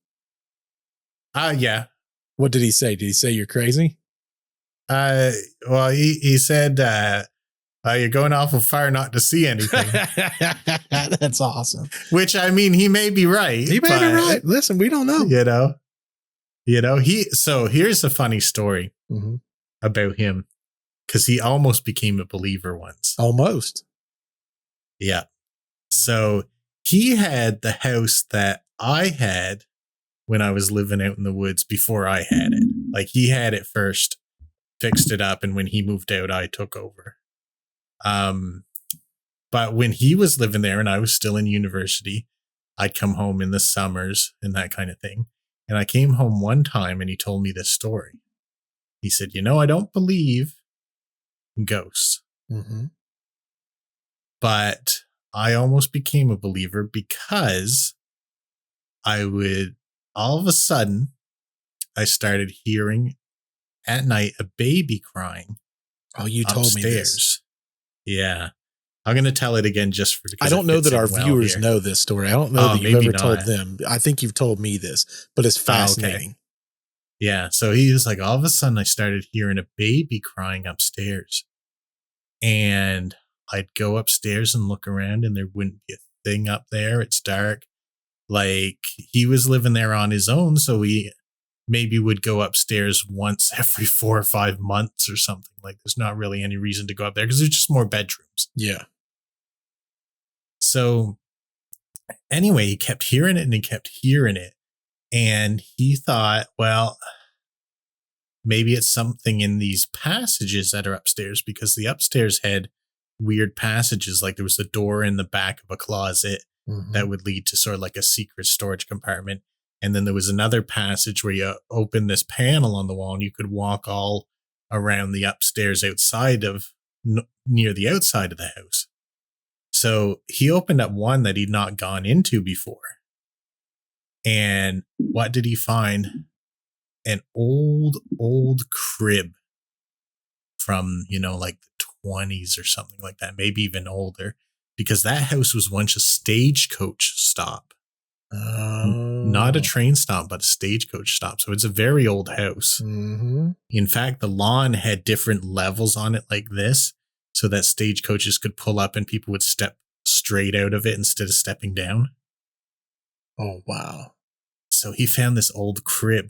Yeah. What did he say? Did he say you're crazy? Well, he said, you're going off of fire not to see anything. That's awesome. Which, I mean, he may be right. He may be right. Listen, we don't know. So here's a funny story about him, because he almost became a believer once. Almost. Yeah. So he had the house that I had when I was living out in the woods before I had it. Like, he had it first, fixed it up, and when he moved out, I took over. But when he was living there and I was still in university, I'd come home in the summers and that kind of thing. And I came home one time and he told me this story. He said, I don't believe in ghosts, but I almost became a believer because all of a sudden, I started hearing at night a baby crying. Oh, you told me this. Yeah. I'm going to tell it again I don't know that our viewers know this story. I don't know that you've ever told them. I think you've told me this, but it's fascinating. Okay. Yeah. So he was like, all of a sudden I started hearing a baby crying upstairs, and I'd go upstairs and look around and there wouldn't be a thing up there. It's dark. Like, he was living there on his own. So we maybe would go upstairs once every 4 or 5 months or something. Like, there's not really any reason to go up there because there's just more bedrooms. Yeah. So anyway, he kept hearing it and he kept hearing it. And he thought, well, maybe it's something in these passages that are upstairs, because the upstairs had weird passages. Like, there was a door in the back of a closet that would lead to sort of like a secret storage compartment. And then there was another passage where you open this panel on the wall and you could walk all around the upstairs outside of near the outside of the house. So he opened up one that he'd not gone into before. And what did he find? An old crib from, like the 20s or something like that, maybe even older, because that house was once a stagecoach stop. Not a train stop, but a stagecoach stop. So it's a very old house. In fact, the lawn had different levels on it like this, so that stagecoaches could pull up and people would step straight out of it instead of stepping down. Oh, wow. So he found this old crib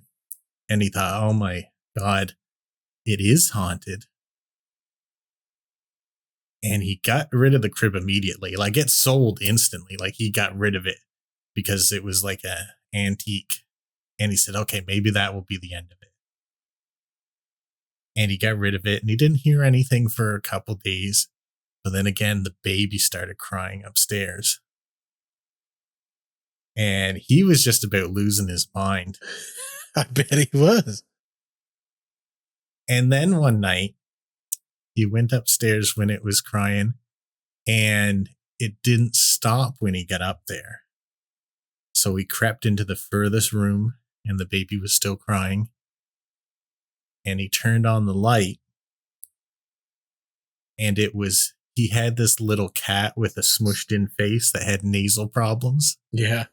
and he thought, oh my God, it is haunted. And he got rid of the crib immediately. Like, it sold instantly. Like, he got rid of it because it was like an antique. And he said, okay, maybe that will be the end of it. And he got rid of it and he didn't hear anything for a couple days. But then again, the baby started crying upstairs. And he was just about losing his mind. I bet he was. And then one night, he went upstairs when it was crying, and it didn't stop when he got up there. So he crept into the furthest room, and the baby was still crying. And he turned on the light, and he had this little cat with a smushed in face that had nasal problems. Yeah.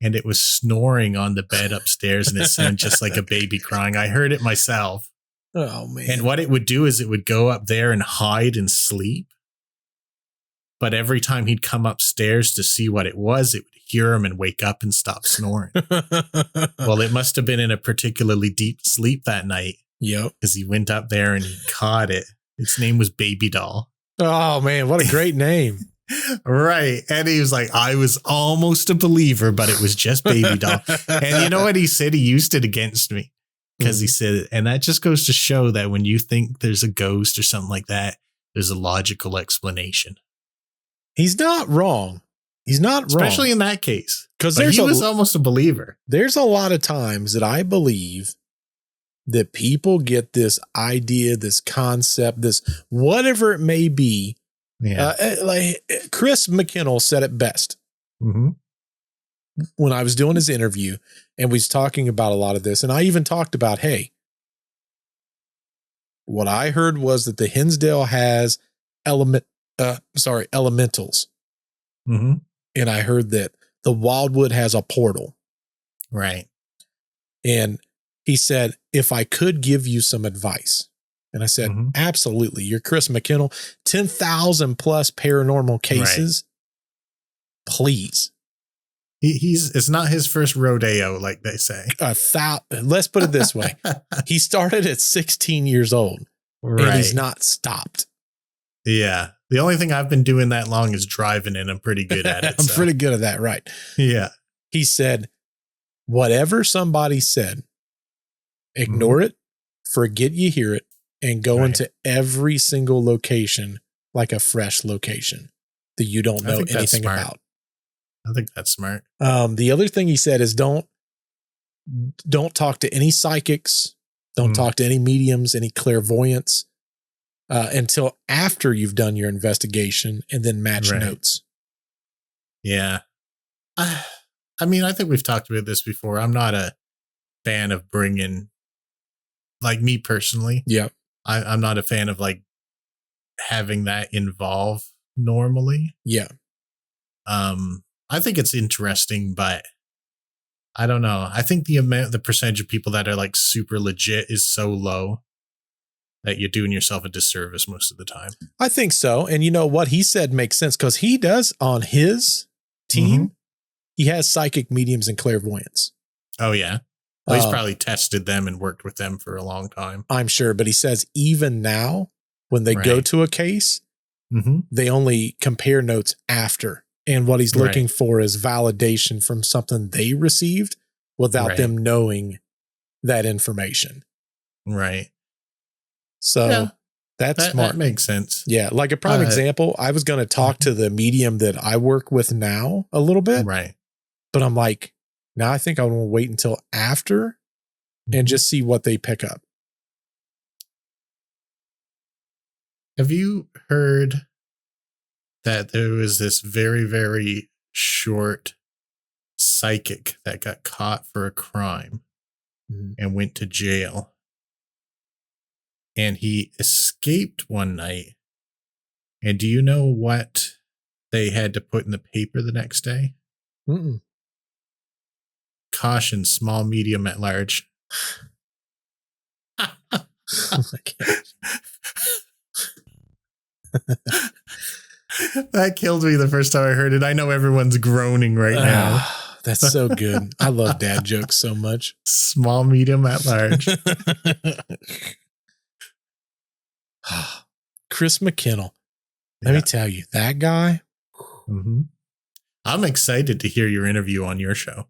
And it was snoring on the bed upstairs, and it sounded just like a baby crying. I heard it myself. Oh, man. And what it would do is it would go up there and hide and sleep. But every time he'd come upstairs to see what it would hear him and wake up and stop snoring. Well, it must have been in a particularly deep sleep that night. Yep. Because he went up there and he caught it. Its name was Baby Doll. Oh, man. What a great name. Right. And he was like, I was almost a believer, but it was just Baby Doll. And you know what he said? He used it against me because he said it. And that just goes to show that when you think there's a ghost or something like that, there's a logical explanation. He's not wrong. He's not wrong. Especially in that case. Because he was almost a believer. There's a lot of times that I believe that people get this idea, this concept, this whatever it may be. Yeah. Like Chris McKinnell said it best Mm-hmm. when I was doing his interview and we was talking about a lot of this. And I even talked about, hey, what I heard was that the Hinsdale has elementals. Mm-hmm. And I heard that the Wildwood has a portal. Right. And he said, if I could give you some advice. And I said, absolutely. You're Chris McKinnell, 10,000 plus paranormal cases. Right. Please. It's not his first rodeo, like they say. Let's put it this way. He started at 16 years old. Right. And he's not stopped. Yeah. The only thing I've been doing that long is driving, and I'm pretty good at it. I'm pretty good at that, right? Yeah. He said, whatever somebody said, ignore it, forget you hear it, and go into every single location like a fresh location that you don't know anything about. I think that's smart. The other thing he said is don't talk to any psychics, don't talk to any mediums, any clairvoyants. Until after you've done your investigation and then match notes. Yeah. I mean, I think we've talked about this before. I'm not a fan of bringing, like me personally. Yeah. I'm not a fan of like having that involve normally. Yeah. I think it's interesting, but I don't know. I think the percentage of people that are like super legit is so low that you're doing yourself a disservice most of the time. I think so. And you know what he said makes sense because he does on his team, he has psychic mediums and clairvoyants. Oh, yeah. Well, he's probably tested them and worked with them for a long time. I'm sure. But he says even now, when they go to a case, they only compare notes after. And what he's looking for is validation from something they received without them knowing that information. Right. So that's smart. That makes sense. Yeah. Like a prime example, I was going to talk to the medium that I work with now a little bit. Right. But I'm like, now I think I want to wait until after and just see what they pick up. Have you heard that there was this very, very short psychic that got caught for a crime and went to jail? And he escaped one night. And do you know what they had to put in the paper the next day? Caution, small, medium, at large. Oh my gosh. That killed me the first time I heard it. I know everyone's groaning right now. That's so good. I love dad jokes so much. Small, medium, at large. Chris McKinnell. Let me tell you, that guy. I'm excited to hear your interview on your show.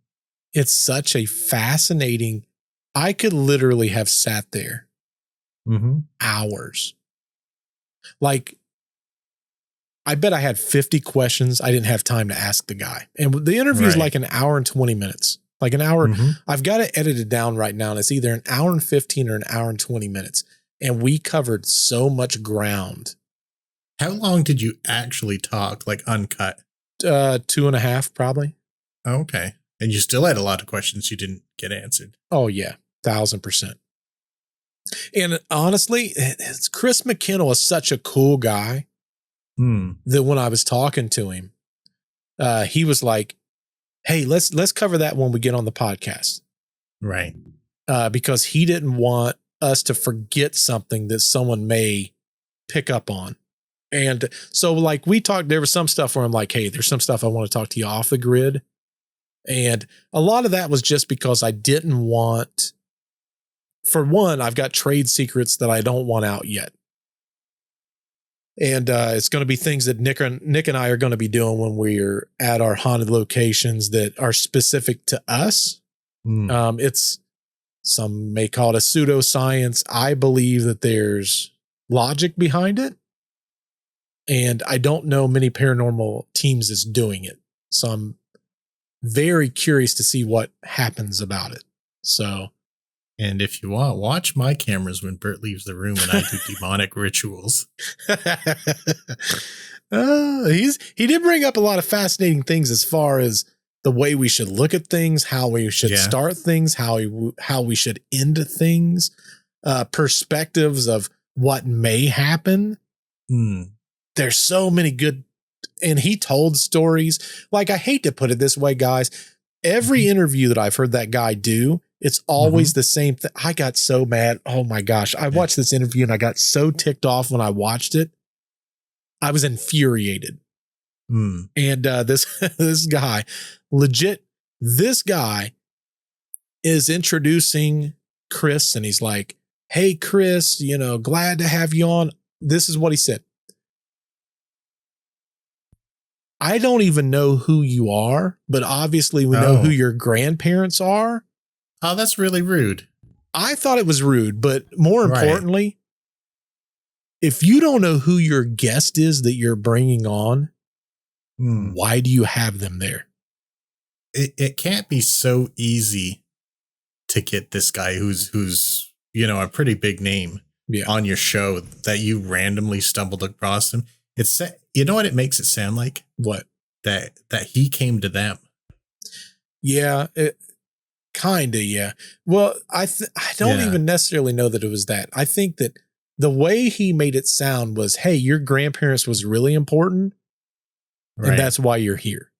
It's such a fascinating. I could literally have sat there hours. Like, I bet I had 50 questions I didn't have time to ask the guy. And the interview is like an hour and 20 minutes. Like an hour. I've got it edited down right now, and it's either an hour and 15 or an hour and 20 minutes. And we covered so much ground. How long did you actually talk, like uncut? 2.5, probably. Okay. And you still had a lot of questions you didn't get answered. Oh, yeah. 1,000%. And honestly, Chris McKinnell is such a cool guy that when I was talking to him, he was like, hey, let's cover that when we get on the podcast. Right. Because he didn't want us to forget something that someone may pick up on. And so like we talked, there was some stuff where I'm like, hey, there's some stuff I want to talk to you off the grid. And a lot of that was just because I didn't want, for one, I've got trade secrets that I don't want out yet. And it's going to be things that Nick and I are going to be doing when we're at our haunted locations that are specific to us. It's, some may call it a pseudoscience. I believe that there's logic behind it. And I don't know many paranormal teams that's doing it. So I'm very curious to see what happens about it. So. And if you want, watch my cameras when Bert leaves the room and I do demonic rituals. He did bring up a lot of fascinating things as far as the way we should look at things, how we should start things, how we should end things, perspectives of what may happen. There's so many good, and he told stories. Like, I hate to put it this way, guys. Every interview that I've heard that guy do, it's always the same thing. I got so mad. Oh my gosh. I watched this interview and I got so ticked off when I watched it. I was infuriated. And this guy, legit, this guy is introducing Chris and he's like, hey, Chris, glad to have you on. This is what he said. I don't even know who you are, but obviously we know who your grandparents are. Oh, that's really rude. I thought it was rude, but more importantly, if you don't know who your guest is that you're bringing on, why do you have them there? It can't be so easy to get this guy who's a pretty big name on your show that you randomly stumbled across him. It's, you know what it makes it sound like? What? That he came to them. Yeah, kind of, yeah. Well, I don't even necessarily know that it was that. I think that the way he made it sound was, hey, your grandparents was really important, and that's why you're here.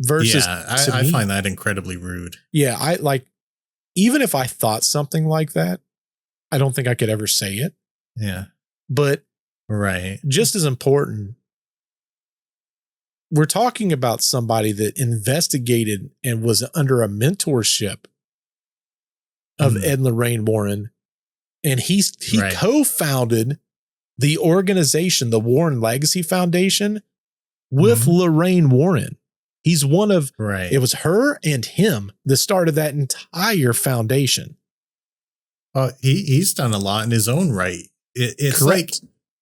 Versus, I find that incredibly rude. Yeah, I like, even if I thought something like that, I don't think I could ever say it. Yeah. But just as important, we're talking about somebody that investigated and was under a mentorship of Ed and Lorraine Warren. And he co-founded the organization, the Warren Legacy Foundation, with Lorraine Warren. He's one of, it was her and him that started that entire foundation. He's done a lot in his own right. It's like,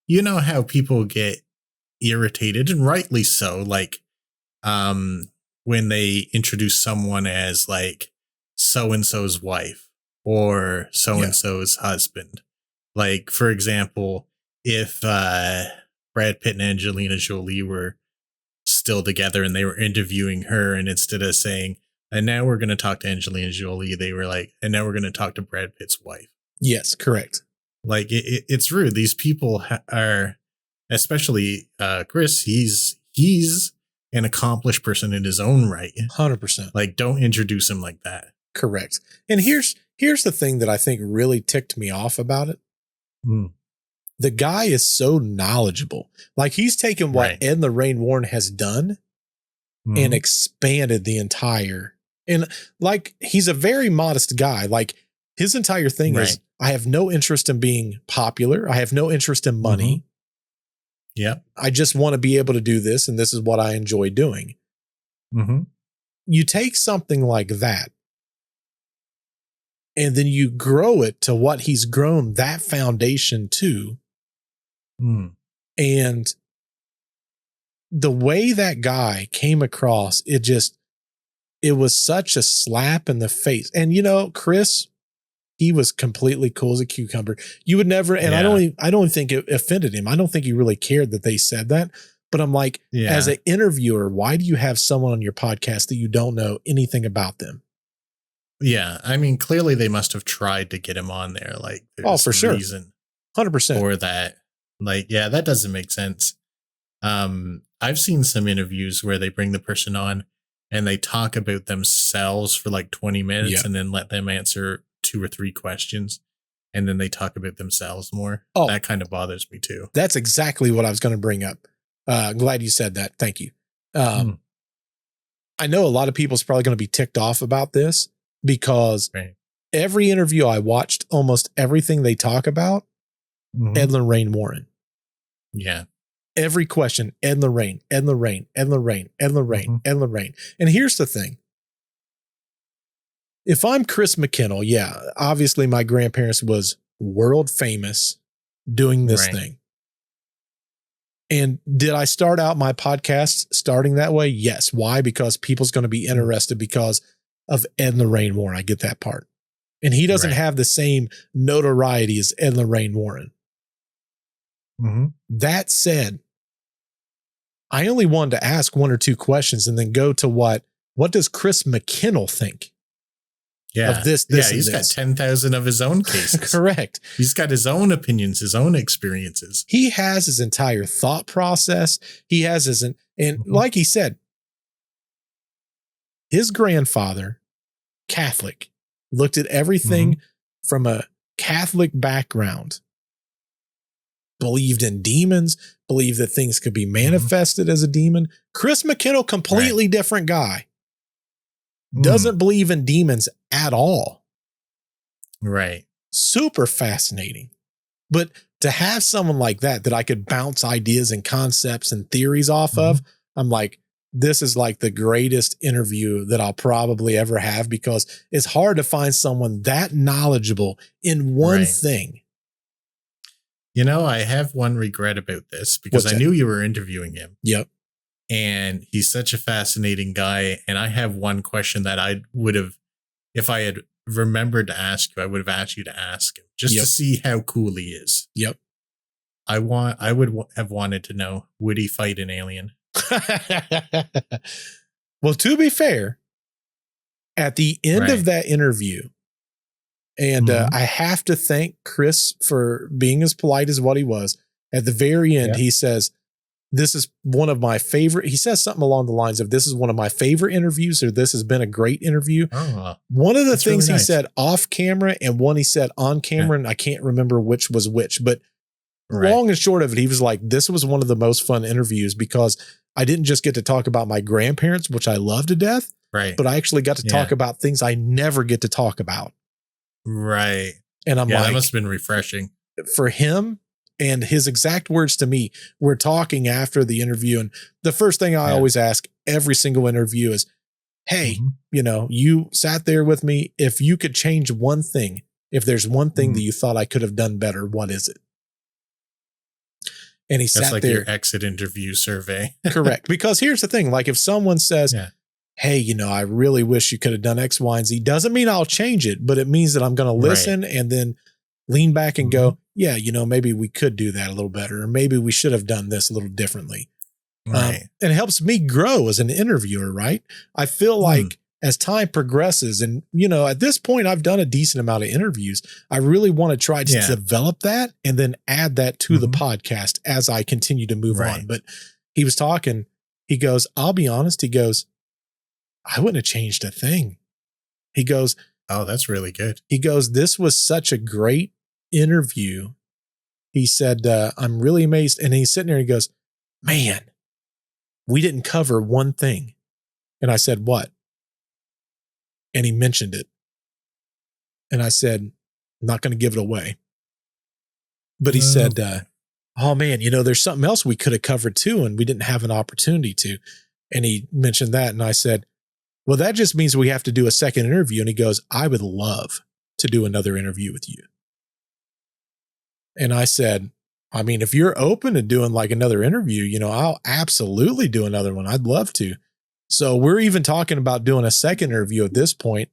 you know how people get irritated, and rightly so, like when they introduce someone as like so-and-so's wife or so-and-so's husband. Like, for example, if Brad Pitt and Angelina Jolie were still together and they were interviewing her, and instead of saying, and now we're going to talk to Angelina Jolie, they were like, and now we're going to talk to Brad Pitt's wife. Yes, correct. Like, it's rude. These people are, especially Chris, he's an accomplished person in his own right. 100%. Like, don't introduce him like that. Correct. And here's the thing that I think really ticked me off about it. The guy is so knowledgeable. Like, he's taken what Ed and Lorraine Warren has done and expanded the entire, and like, he's a very modest guy. Like, his entire thing is, I have no interest in being popular. I have no interest in money. I just want to be able to do this, and this is what I enjoy doing. You take something like that, and then you grow it to what he's grown that foundation to. And the way that guy came across, it was such a slap in the face. And, Chris, he was completely cool as a cucumber. You would never, and I don't think it offended him. I don't think he really cared that they said that. But I'm like, as an interviewer, why do you have someone on your podcast that you don't know anything about them? Yeah. I mean, clearly they must have tried to get him on there. Like, there's for sure. reason 100% for that. Like, that doesn't make sense. I've seen some interviews where they bring the person on and they talk about themselves for like 20 minutes and then let them answer 2 or 3 questions. and then they talk about themselves more. Oh, that kind of bothers me too. That's exactly what I was going to bring up. Glad you said that. Thank you. I know a lot of people's probably going to be ticked off about this because every interview I watched, almost everything they talk about, Ed Lorraine Warren. Yeah. Every question, Ed Lorraine, Ed Lorraine, Ed Lorraine, Ed Lorraine, Ed Lorraine. And here's the thing. If I'm Chris McKinnell, yeah, obviously my grandparents was world famous doing this thing. And did I start out my podcast starting that way? Yes. Why? Because people's going to be interested because of Ed Lorraine Warren. I get that part. And he doesn't have the same notoriety as Ed Lorraine Warren. That said, I only wanted to ask one or two questions and then go to what does Chris McKinnell think of this? He's got 10,000 of his own cases. Correct. He's got his own opinions, his own experiences. He has his entire thought process. He has and like he said, his grandfather, Catholic, looked at everything from a Catholic background, believed in demons, believed that things could be manifested as a demon. Chris McKinnell, completely different guy. Doesn't believe in demons at all. Right. Super fascinating. But to have someone like that I could bounce ideas and concepts and theories off of, I'm like, this is like the greatest interview that I'll probably ever have because it's hard to find someone that knowledgeable in one thing. You know, I have one regret about this because I knew you were interviewing him. Yep. And he's such a fascinating guy. And I have one question that I would have, if I had remembered to ask you, I would have asked you to ask him just to see how cool he is. Yep. I would have wanted to know, would he fight an alien? Well, to be fair, at the end of that interview, and I have to thank Chris for being as polite as what he was. At the very end, he says, this is one of my favorite. He says something along the lines of, this is one of my favorite interviews, or this has been a great interview. One of the things he said off camera and one he said on camera, and I can't remember which was which, but long and short of it, he was like, this was one of the most fun interviews because I didn't just get to talk about my grandparents, which I love to death, but I actually got to talk about things I never get to talk about. Right. And I'm like, that must have been refreshing for him. And his exact words to me, we're talking after the interview. And the first thing I always ask every single interview is, hey, you know, you sat there with me. If you could change one thing, if there's one thing that you thought I could have done better, what is it? And he sat like there. Your exit interview survey. Correct. Because here's the thing. Like if someone says, hey, you know, I really wish you could have done X, Y, and Z, doesn't mean I'll change it, but it means that I'm going to listen and then lean back and go, yeah, you know, maybe we could do that a little better, or maybe we should have done this a little differently. And it helps me grow as an interviewer, right? I feel like as time progresses, and, you know, at this point, I've done a decent amount of interviews. I really want to try to develop that and then add that to the podcast as I continue to move on. But he was talking, he goes, I'll be honest. He goes, I wouldn't have changed a thing. He goes, oh, that's really good. He goes, this was such a great interview. He said, I'm really amazed. And he's sitting there and he goes, man, we didn't cover one thing. And I said, what? And he mentioned it. And I said, I'm not going to give it away. But he said, oh man, you know, there's something else we could have covered too, and we didn't have an opportunity to. And he mentioned that. And I said, well, that just means we have to do a second interview. And he goes, I would love to do another interview with you. And I said, I mean, if you're open to doing like another interview, you know, I'll absolutely do another one. I'd love to. So we're even talking about doing a second interview at this point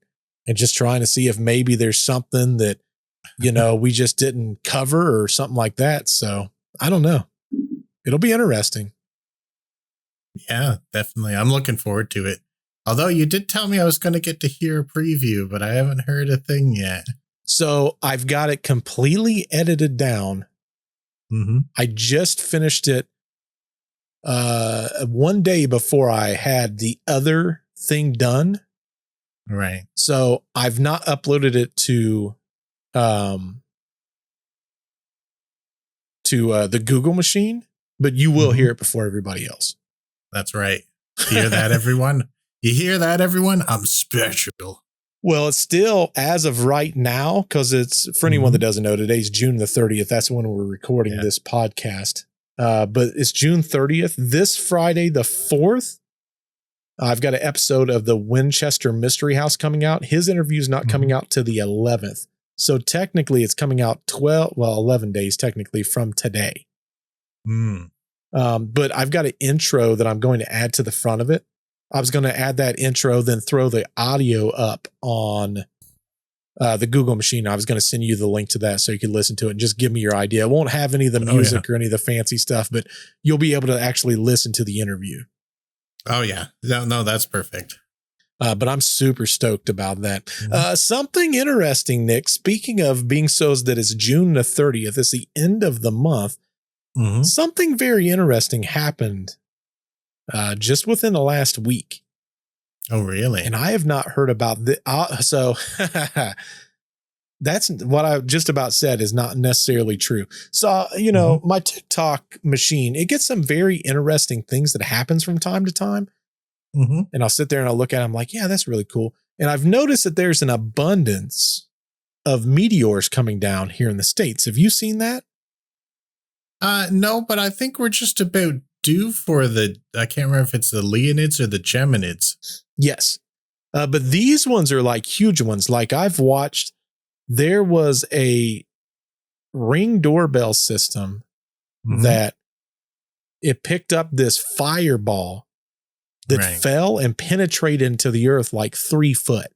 and just trying to see if maybe there's something that, you know, we just didn't cover or something like that. So I don't know. It'll be interesting. Yeah, definitely. I'm looking forward to it. Although you did tell me I was going to get to hear a preview, but I haven't heard a thing yet. So I've got it completely edited down. I just finished it one day before I had the other thing done. Right. So I've not uploaded it to to the Google machine, but you will hear it before everybody else. That's right. Hear that, everyone? You hear that, everyone? I'm special. Well, it's still, as of right now, because it's, for anyone that doesn't know, today's June the 30th. That's when we're recording this podcast. But it's June 30th. This Friday, the 4th, I've got an episode of the Winchester Mystery House coming out. His interview is not coming out till the 11th. So technically, it's coming out 11 days technically from today. But I've got an intro that I'm going to add to the front of it. I was going to add that intro, then throw the audio up on the Google machine. I was going to send you the link to that so you could listen to it and just give me your idea. It won't have any of the music or any of the fancy stuff, but you'll be able to actually listen to the interview. Oh, yeah. No, that's perfect. But I'm super stoked about that. Something interesting, Nick, speaking of being so that it's June the 30th, it's the end of the month. Something very interesting happened just within the last week. Oh, really? And I have not heard about this. So that's what I just about said is not necessarily true. So, you know, my TikTok machine, it gets some very interesting things that happens from time to time. And I'll sit there and I'll look at it. I'm like, yeah, that's really cool. And I've noticed that there's an abundance of meteors coming down here in the States. Have you seen that? No, but I think we're just about due for I can't remember if it's the Leonids or the Geminids. Yes. But these ones are like huge ones. Like I've watched, there was a Ring doorbell system that it picked up this fireball that fell and penetrated into the earth like 3 foot.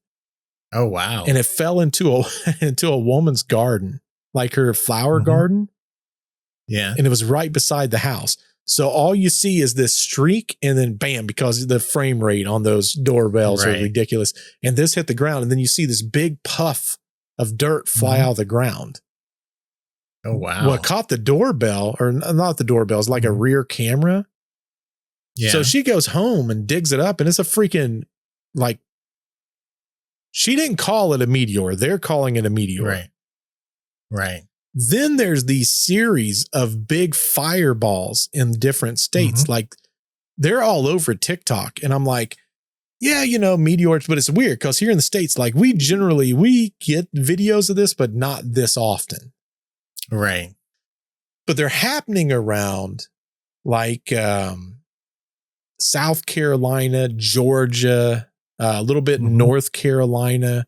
Oh, wow. And it fell into a woman's garden, like her flower garden. Yeah. And it was right beside the house. So all you see is this streak and then bam, because the frame rate on those doorbells are ridiculous. And this hit the ground. And then you see this big puff of dirt fly out of the ground. Oh, wow. What caught the doorbell, or not the doorbell, it's like a rear camera. Yeah. So she goes home and digs it up, and it's a freaking, like, she didn't call it a meteor. They're calling it a meteor. Right. Then there's these series of big fireballs in different states. Like, they're all over TikTok. And I'm like, yeah, you know, meteors, but it's weird because here in the States, like, we get videos of this, but not this often. Right. But they're happening around like, South Carolina, Georgia, a little bit North Carolina.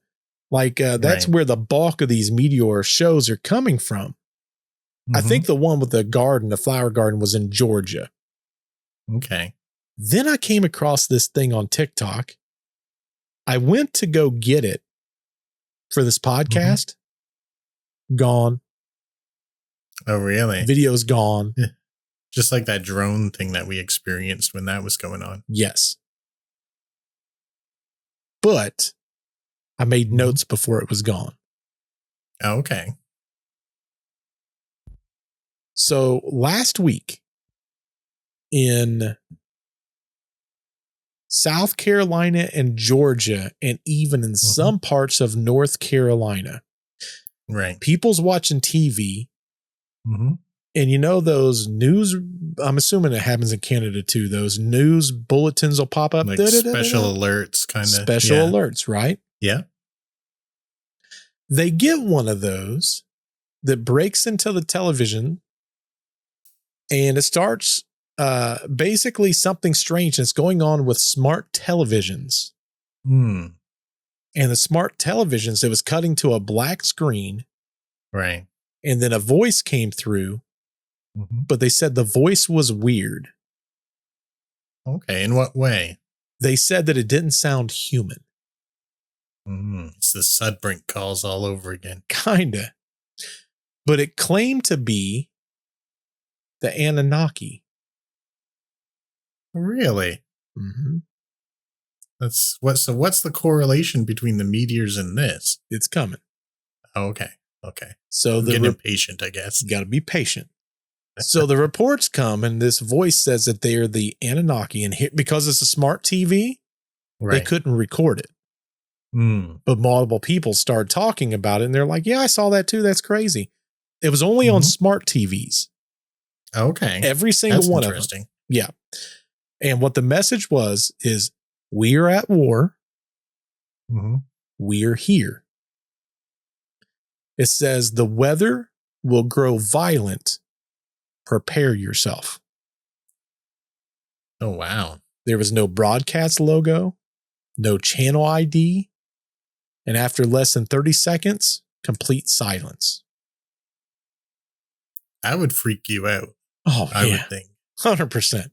Like that's where the bulk of these meteor shows are coming from. I think the one with the flower garden was in Georgia. Okay. Then I came across this thing on TikTok. I went to go get it for this podcast. Gone. Oh, really? Video's gone. Just like that drone thing that we experienced when that was going on. Yes. But I made notes before it was gone. Okay. So last week in South Carolina and Georgia, and even in some parts of North Carolina, people's watching TV. And you know, those news, I'm assuming it happens in Canada too. Those news bulletins will pop up. Like special alerts, kind of. Special alerts, right? Yeah. They get one of those that breaks into the television and it starts basically something strange that's going on with smart televisions. And the smart televisions, it was cutting to a black screen. Right. And then a voice came through. But they said the voice was weird. Okay. In what way? They said that it didn't sound human. It's the Sudbrink calls all over again. Kinda. But it claimed to be the Anunnaki. Really? So what's the correlation between the meteors and this? It's coming. Okay. So getting impatient, I guess. You got to be patient. So the reports come and this voice says that they are the Anunnaki, and because it's a smart TV, they couldn't record it. But multiple people started talking about it and they're like, yeah, I saw that too. That's crazy. It was only on smart TVs. Okay. Every single That's one of interesting. them. Yeah. And what the message was is we are at war. Mm-hmm. We're here. It says the weather will grow violent. Prepare yourself. Oh, wow. There was no broadcast logo, no channel ID, and after less than 30 seconds, complete silence. That would freak you out. Oh, I yeah. would think. 100%.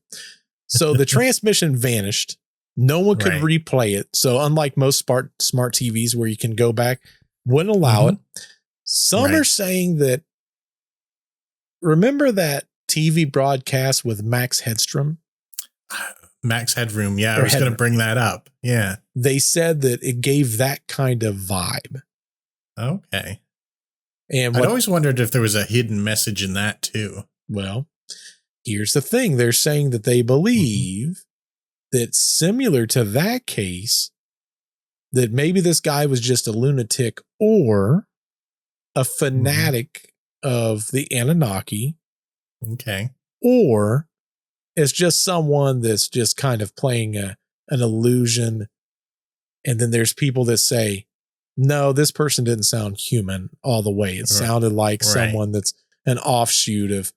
So the transmission vanished. No one could replay it. So unlike most smart TVs where you can go back, wouldn't allow it. Some are saying that, remember that TV broadcast with Max Headroom? Max Headroom. Yeah, I was going to bring that up. Yeah. They said that it gave that kind of vibe. Okay. And I'd always wondered if there was a hidden message in that too. Well, here's the thing. They're saying that they believe that similar to that case, that maybe this guy was just a lunatic or a fanatic of the Anunnaki. Okay. Or it's just someone that's just kind of playing an illusion. And then there's people that say, no, this person didn't sound human all the way. It sounded like someone that's an offshoot of,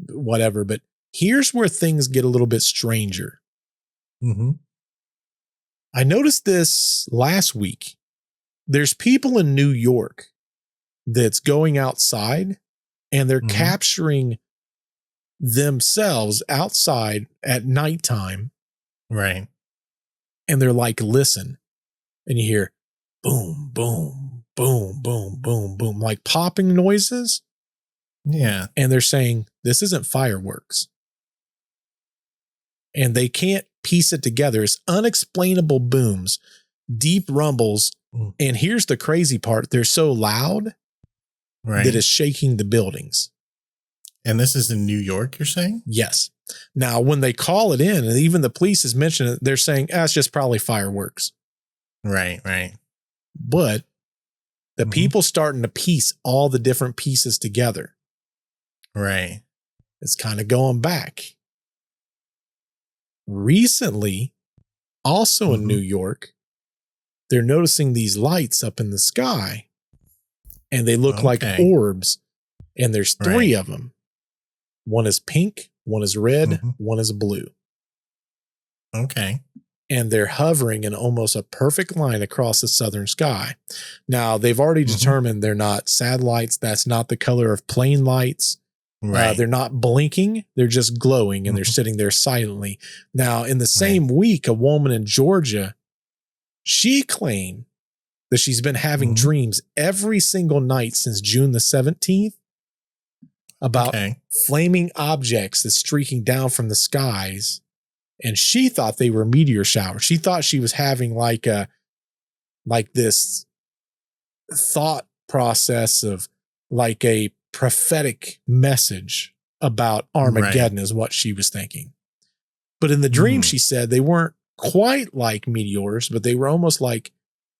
whatever. But here's where things get a little bit stranger. I noticed this last week. There's people in New York that's going outside and they're capturing themselves outside at nighttime. Right. And they're like, listen. And you hear boom, boom, boom, boom, boom, boom, like popping noises. Yeah. And they're saying, this isn't fireworks. And they can't piece it together. It's unexplainable booms, deep rumbles. And here's the crazy part. They're so loud that it's shaking the buildings. And this is in New York, you're saying? Yes. Now, when they call it in, and even the police has mentioned it, they're saying, it's just probably fireworks. Right. But the people starting to piece all the different pieces together. Right. It's kind of going back. Recently, also in New York, they're noticing these lights up in the sky and they look like orbs. And there's 3 of them. One is pink, one is red, one is blue. Okay. And they're hovering in almost a perfect line across the southern sky. Now, they've already determined they're not satellites. That's not the color of plane lights. They're not blinking. They're just glowing and they're sitting there silently. Now, in the same week, a woman in Georgia, she claimed that she's been having dreams every single night since June the 17th about flaming objects that's streaking down from the skies. And she thought they were meteor showers. She thought she was having like this thought process of like a prophetic message about Armageddon is what she was thinking. But in the dream, she said they weren't quite like meteors, but they were almost like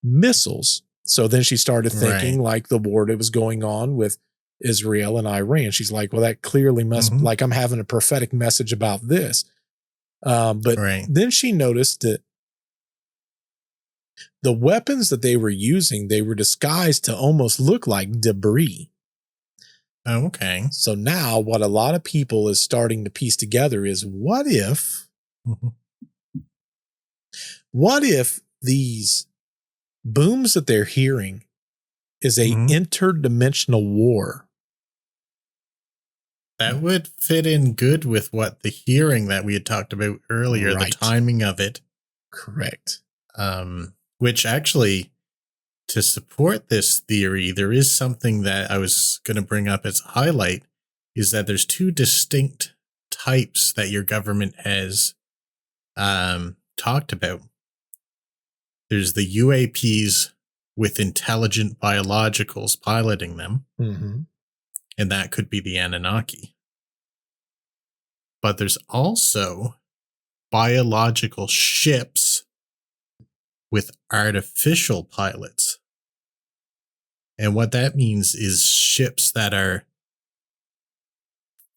missiles. So then she started thinking like the war that was going on with Israel and Iran. She's like, well, that clearly must like I'm having a prophetic message about this. But then she noticed that the weapons that they were using, they were disguised to almost look like debris. Okay. So now what a lot of people is starting to piece together is what if these booms that they're hearing is a interdimensional war? That would fit in good with what the hearing that we had talked about earlier, the timing of it. Correct. Which actually, to support this theory, there is something that I was going to bring up as a highlight, is that there's 2 distinct types that your government has talked about. There's the UAPs with intelligent biologicals piloting them. And that could be the Anunnaki. But there's also biological ships with artificial pilots. And what that means is ships that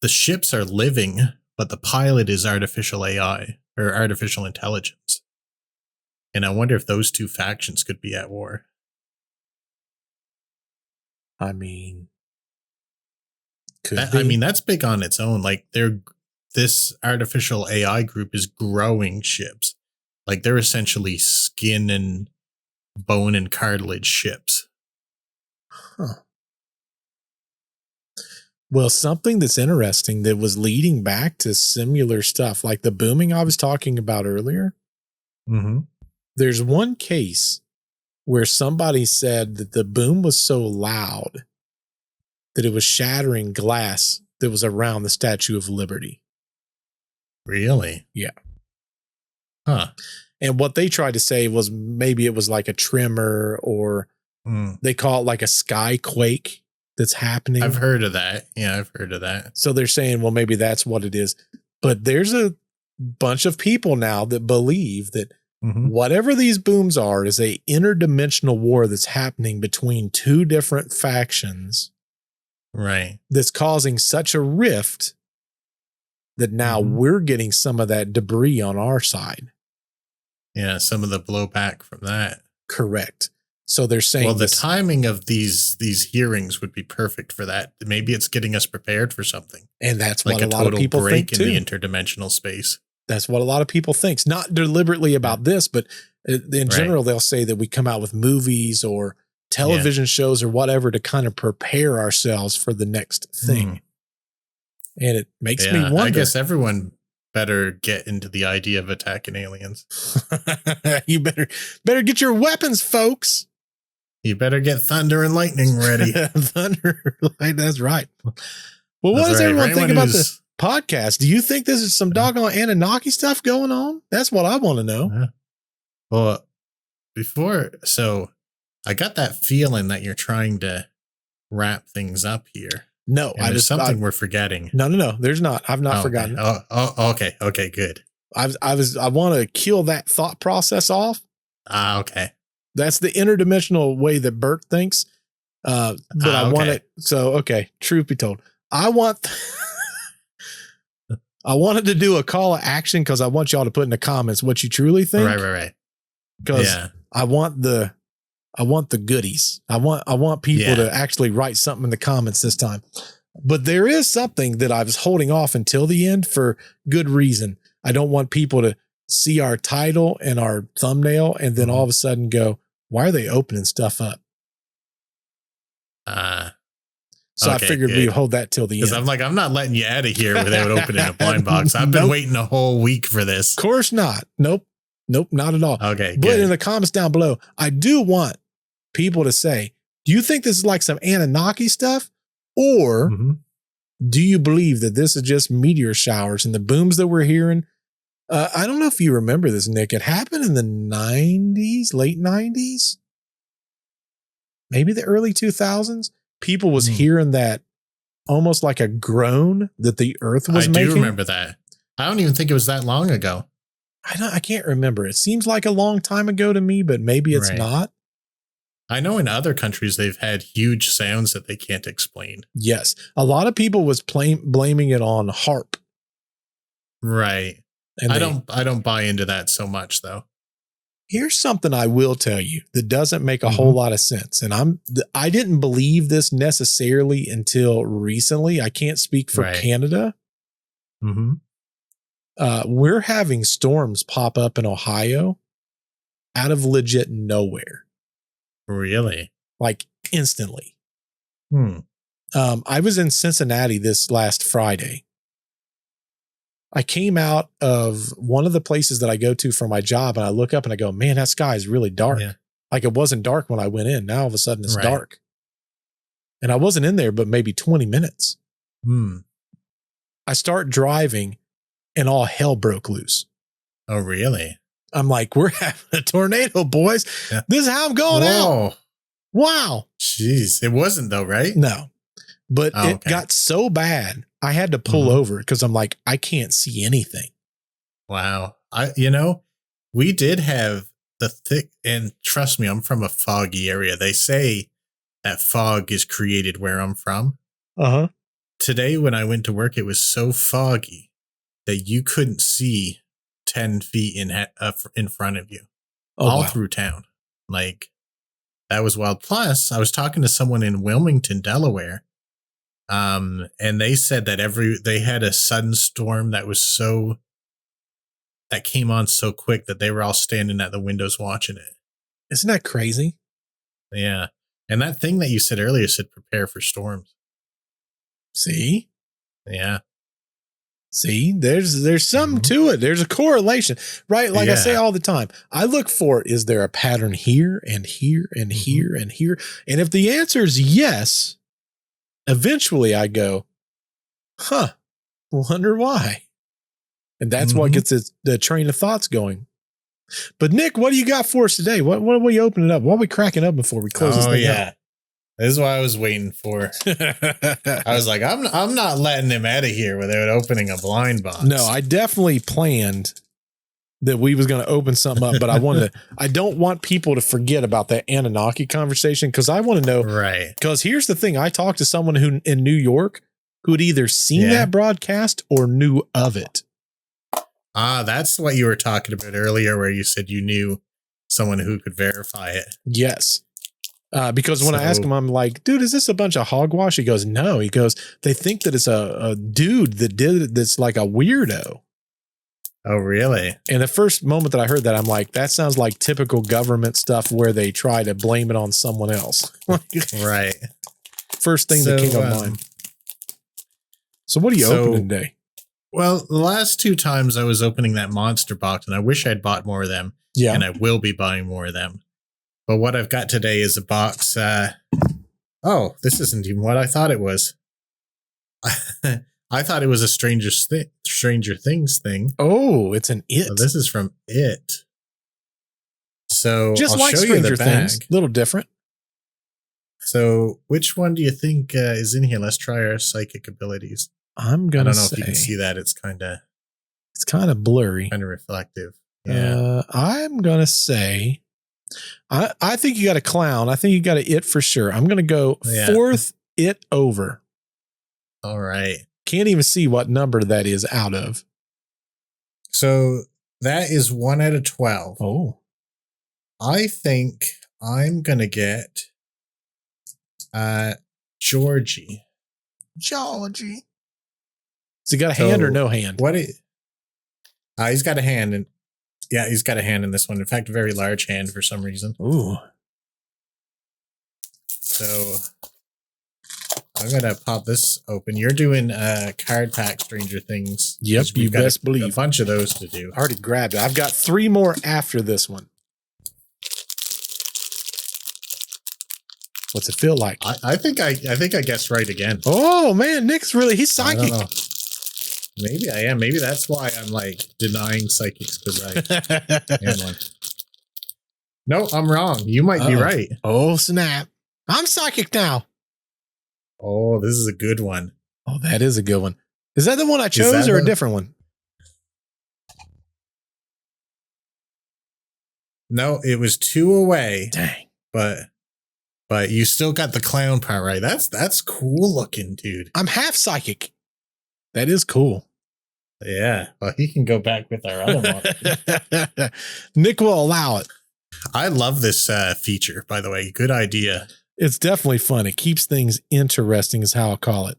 the ships are living, but the pilot is artificial AI or artificial intelligence. And I wonder if those two factions could be at war. I mean, that's big on its own. Like this artificial AI group is growing ships. Like they're essentially skin and bone and cartilage ships. Huh. Well, something that's interesting that was leading back to similar stuff, like the booming I was talking about earlier. Mm-hmm. There's one case where somebody said that the boom was so loud that it was shattering glass that was around the Statue of Liberty. Really? Yeah. Huh. And what they tried to say was maybe it was like a tremor, or they call it like a sky quake that's happening. I've heard of that. Yeah, I've heard of that. So they're saying, well, maybe that's what it is. But there's a bunch of people now that believe that whatever these booms are is a interdimensional war that's happening between two different factions. Right. That's causing such a rift that now we're getting some of that debris on our side. Yeah, some of the blowback from that. Correct. So they're saying, well, the timing of these hearings would be perfect for that. Maybe it's getting us prepared for something. And that's like what a lot of people think too. In the interdimensional space. That's what a lot of people think. Not deliberately about this, but in general, they'll say that we come out with movies or television shows or whatever to kind of prepare ourselves for the next thing. And it makes me wonder. I guess everyone better get into the idea of attacking aliens. You better get your weapons, folks. You better get thunder and lightning ready. Thunder, that's right. Well, what does everyone think about this podcast? Do you think this is some doggone Anunnaki stuff going on? That's what I want to know. Well, so I got that feeling that you're trying to wrap things up here. No, there's something we're forgetting. No. There's not. I've not forgotten. Okay. Okay, good. I want to kill that thought process off. Okay. That's the interdimensional way that Bert thinks. But I want it. So, okay. Truth be told, I wanted to do a call to action because I want y'all to put in the comments what you truly think. Right. Because I want the goodies. I want people to actually write something in the comments this time. But there is something that I was holding off until the end for good reason. I don't want people to see our title and our thumbnail and then all of a sudden go, why are they opening stuff up? So I figured we'd hold that till the end. Because I'm not letting you out of here without opening a blind box. I've been waiting a whole week for this. Of course not. Nope, not at all. Okay, but in the comments down below, I do want people to say, do you think this is like some Anunnaki stuff? Or do you believe that this is just meteor showers and the booms that we're hearing? I don't know if you remember this, Nick. It happened in the 90s, late 90s, maybe the early 2000s. People was hearing that almost like a groan that the earth was making. I do remember that. I don't even think it was that long ago. I can't remember. It seems like a long time ago to me, but maybe it's not. I know in other countries they've had huge sounds that they can't explain. Yes. A lot of people was blaming it on HAARP. Right. And I don't buy into that so much though. Here's something I will tell you that doesn't make a whole lot of sense. And I didn't believe this necessarily until recently. I can't speak for Canada. We're having storms pop up in Ohio out of legit nowhere. Really? Like instantly. I was in Cincinnati this last Friday. I came out of one of the places that I go to for my job and I look up and I go, man, that sky is really dark. Yeah. Like it wasn't dark when I went in. Now all of a sudden it's dark. And I wasn't in there, but maybe 20 minutes. I start driving and all hell broke loose. Oh, really? I'm like, we're having a tornado, boys. Yeah. This is how I'm going out. Wow. Jeez. It wasn't though, right? No. But it got so bad, I had to pull over because I'm like, I can't see anything. Wow. We did have the thick, and trust me, I'm from a foggy area. They say that fog is created where I'm from. today when I went to work, it was so foggy that you couldn't see 10 feet in front of you all through town. Like, that was wild. Plus, I was talking to someone in Wilmington, Delaware, and they said that they had a sudden storm that came on so quick that they were all standing at the windows watching it. Isn't that crazy? Yeah. And that thing that you said earlier said prepare for storms. See? Yeah. See, there's something to it. There's a correlation, right? Like I say all the time, I look for, is there a pattern here and here and here and here? And if the answer is yes, eventually I go, wonder why. And that's what gets the train of thoughts going. But Nick, what do you got for us today? What are we opening up? What are we cracking up before we close this thing up? This is what I was waiting for. I was like, I'm not letting him out of here without opening a blind box. No, I definitely planned that we was going to open something up, but I don't want people to forget about that Anunnaki conversation, because I want to know. Right. Because here's the thing. I talked to someone who in New York who had either seen that broadcast or knew of it. That's what you were talking about earlier, where you said you knew someone who could verify it. Yes. Because when I ask him, I'm like, dude, is this a bunch of hogwash? He goes, no. He goes, they think that it's a dude that did it that's like a weirdo. Oh, really? And the first moment that I heard that, I'm like, that sounds like typical government stuff where they try to blame it on someone else. Right. First thing that came to mind. So what are you opening today? Well, the last two times I was opening that monster box, and I wish I'd bought more of them. Yeah. And I will be buying more of them. But what I've got today is a box. This isn't even what I thought it was. I thought it was a Stranger Things thing. Oh, it's an It. So this is from It. So just I'll like show Stranger you the Things, bag. a little different. So which one do you think is in here? Let's try our psychic abilities. I'm gonna. I don't know if you can see that. It's kind of blurry, kind of reflective. Yeah. I'm gonna say. I think you got a clown. I think you got an It for sure. I'm going to go fourth It over. All right. Can't even see what number that is out of. So that is 1 out of 12. Oh. I think I'm going to get Georgie. Has he got a hand or no hand? He's got a hand. Yeah, he's got a hand in this one. In fact, a very large hand for some reason. Ooh. So I'm going to pop this open. You're doing card pack Stranger Things. Yep, you best believe. A bunch of those to do. I already grabbed it. I've got 3 more after this one. What's it feel like? I think I guessed right again. Oh, man, he's psychic. I don't know. Maybe I am. Maybe that's why I'm like denying psychics, because I am one. No, I'm wrong. You might be right. Oh, snap. I'm psychic now. Oh, this is a good one. Oh, that is a good one. Is that the one I chose or a different one? No, it was 2 away. Dang. But you still got the clown part right. That's cool looking, dude. I'm half psychic. That is cool. Yeah. Well, he can go back with our other one. Nick will allow it. I love this feature, by the way. Good idea. It's definitely fun. It keeps things interesting is how I'll call it.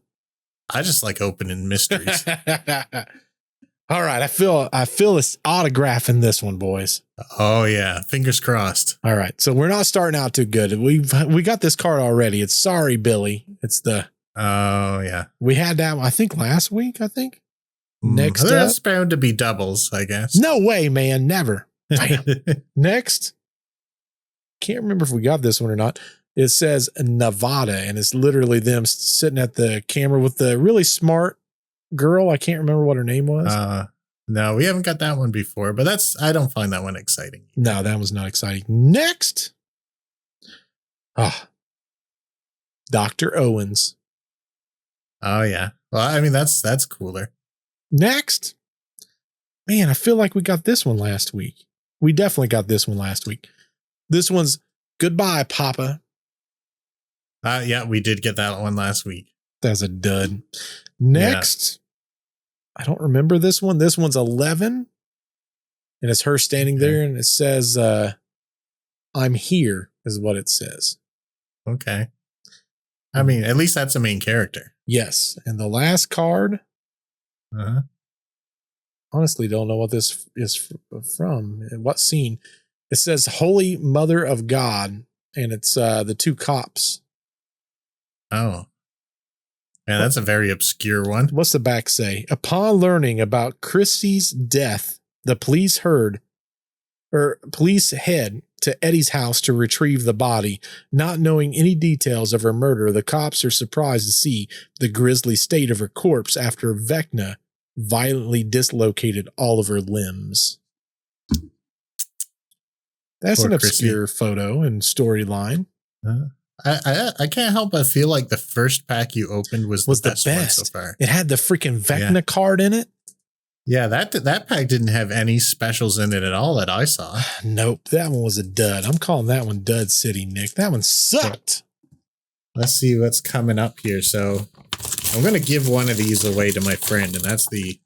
I just like opening mysteries. All right. I feel this autograph in this one, boys. Oh, yeah. Fingers crossed. All right. So we're not starting out too good. We got this card already. It's Sorry, Billy. It's the... Oh, yeah. We had that, I think, last week, Next up. That's bound to be doubles, I guess. No way, man. Never. Damn. Next. Can't remember if we got this one or not. It says Nevada, and it's literally them sitting at the camera with the really smart girl. I can't remember what her name was. No, we haven't got that one before, but I don't find that one exciting. No, that was not exciting. Next. Dr. Owens. Oh, yeah. Well, I mean, that's cooler. Next. Man, I feel like we got this one last week. We definitely got this one last week. This one's Goodbye, Papa. Yeah, we did get that one last week. That's a dud. Next, I don't remember this one. This one's 11. And it's her standing there, and it says, I'm here, is what it says. Okay. I mean, at least that's a main character. Yes. And the last card, honestly don't know what this is from and what scene. It says Holy Mother of God, and it's the two cops. Oh. Man, that's a very obscure one. What's the back say? Upon learning about Christie's death, the police head to Eddie's house to retrieve the body. Not knowing any details of her murder, the cops are surprised to see the grisly state of her corpse after Vecna violently dislocated all of her limbs. That's an obscure photo and storyline. I can't help but feel like the first pack you opened was the best one so far. It had the freaking Vecna card in it. Yeah, that pack didn't have any specials in it at all that I saw. Nope, that one was a dud. I'm calling that one Dud City, Nick. That one sucked. Let's see what's coming up here. So I'm going to give one of these away to my friend, and that's the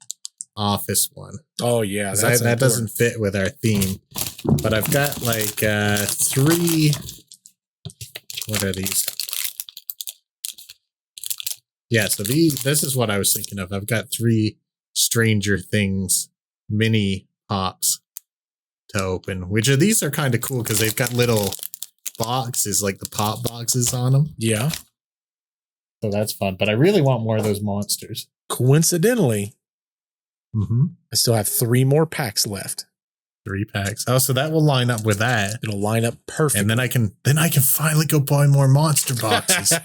office one. Oh, yeah. That doesn't fit with our theme. But I've got like 3... What are these? Yeah, so this is what I was thinking of. I've got 3 Stranger Things mini pops to open, which these are kind of cool because they've got little boxes, like the pop boxes on them. Yeah. So that's fun. But I really want more of those monsters. Coincidentally, I still have 3 more packs left. 3 packs. Oh, so that will line up with that. It'll line up perfect. And then I can finally go buy more monster boxes.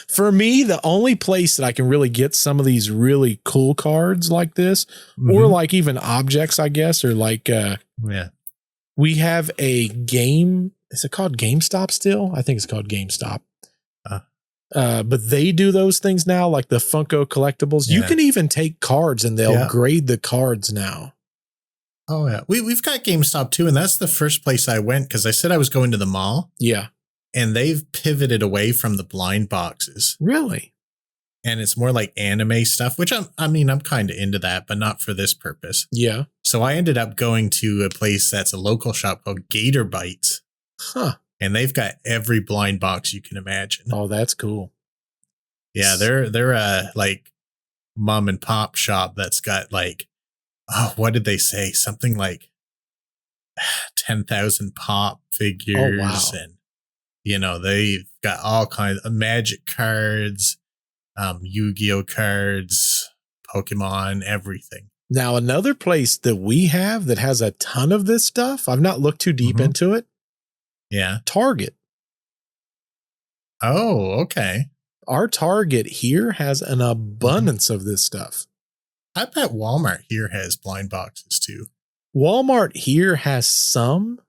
For me, the only place that I can really get some of these really cool cards like this, or like even objects, I guess, or like we have a game. Is it called GameStop still? I think it's called GameStop. But they do those things now, like the Funko collectibles. You can even take cards and they'll grade the cards now. Oh, yeah. We've got GameStop, too, and that's the first place I went because I said I was going to the mall. Yeah. And they've pivoted away from the blind boxes. Really? And it's more like anime stuff, which I'm kind of into that, but not for this purpose. Yeah. So I ended up going to a place that's a local shop called Gator Bites. Huh. And they've got every blind box you can imagine. Oh, that's cool. Yeah, they're a like mom and pop shop that's got like, oh, what did they say? Something like 10,000 pop figures. Oh, wow. And, they've got all kinds of magic cards, Yu-Gi-Oh cards, Pokemon, everything. Now, another place that we have that has a ton of this stuff, I've not looked too deep into it. Yeah. Target. Oh, okay. Our Target here has an abundance of this stuff. I bet Walmart here has blind boxes too. Walmart here has some,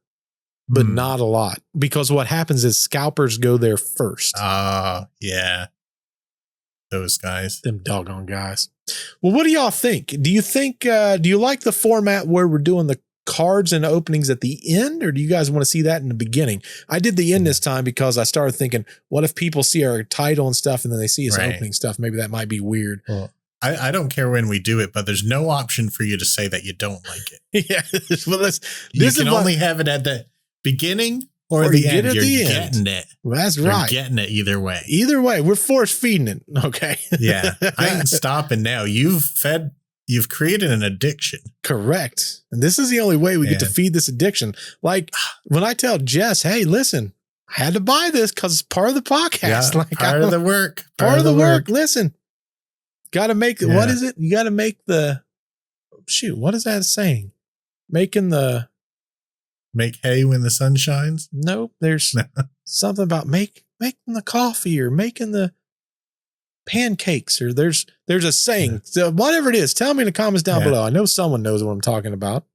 but not a lot. Because what happens is scalpers go there first. Yeah. Those guys. Them doggone guys. Well, what do y'all think? Do you like the format where we're doing the cards and openings at the end, or do you guys want to see that in the beginning? I did the end this time because I started thinking, what if people see our title and stuff and then they see us opening stuff? Maybe that might be weird. Well, I don't care when we do it, but there's no option for you to say that you don't like it. Yeah. Well, you can only have it at the beginning or the end. You're getting it. Well, that's right. You're getting it either way. Either way, we're force feeding it. Okay. Yeah. I ain't stopping now. You've created an addiction. Correct. And this is the only way we get to feed this addiction. Like when I tell Jess, hey, listen, I had to buy this because it's part of the podcast. Yeah, like part of the work. Part of the work. Listen. Got to make, what is it? You got to make what is that saying? Make hay when the sun shines? Nope. There's something about making the coffee or making the pancakes, or there's a saying. So whatever it is, tell me in the comments down below. I know someone knows what I'm talking about.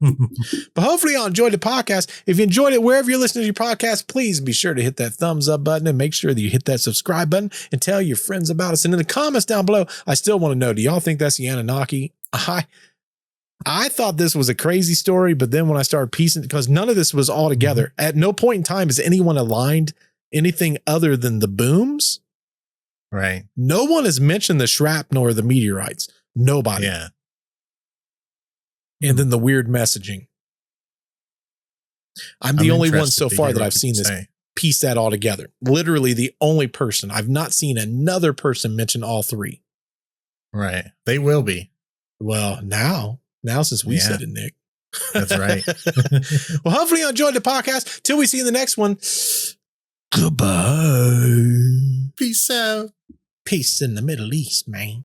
But hopefully y'all enjoyed the podcast. If you enjoyed it, wherever you're listening to your podcast, please be sure to hit that thumbs up button and make sure that you hit that subscribe button and tell your friends about us. And in the comments down below, I still want to know, do y'all think that's the Anunnaki? I thought this was a crazy story, but then when I started piecing, because none of this was all together, at no point in time has anyone aligned anything other than the booms Right. No one has mentioned the shrapnel or the meteorites. Nobody. Yeah. And then the weird messaging. I'm the only one so far that I've seen this piece that all together. Literally the only person. I've not seen another person mention all three. Right. They will be. Well, now since we said it, Nick. That's right. Well, hopefully you enjoyed the podcast. Till we see you in the next one. Goodbye. Peace out. Peace in the Middle East, man.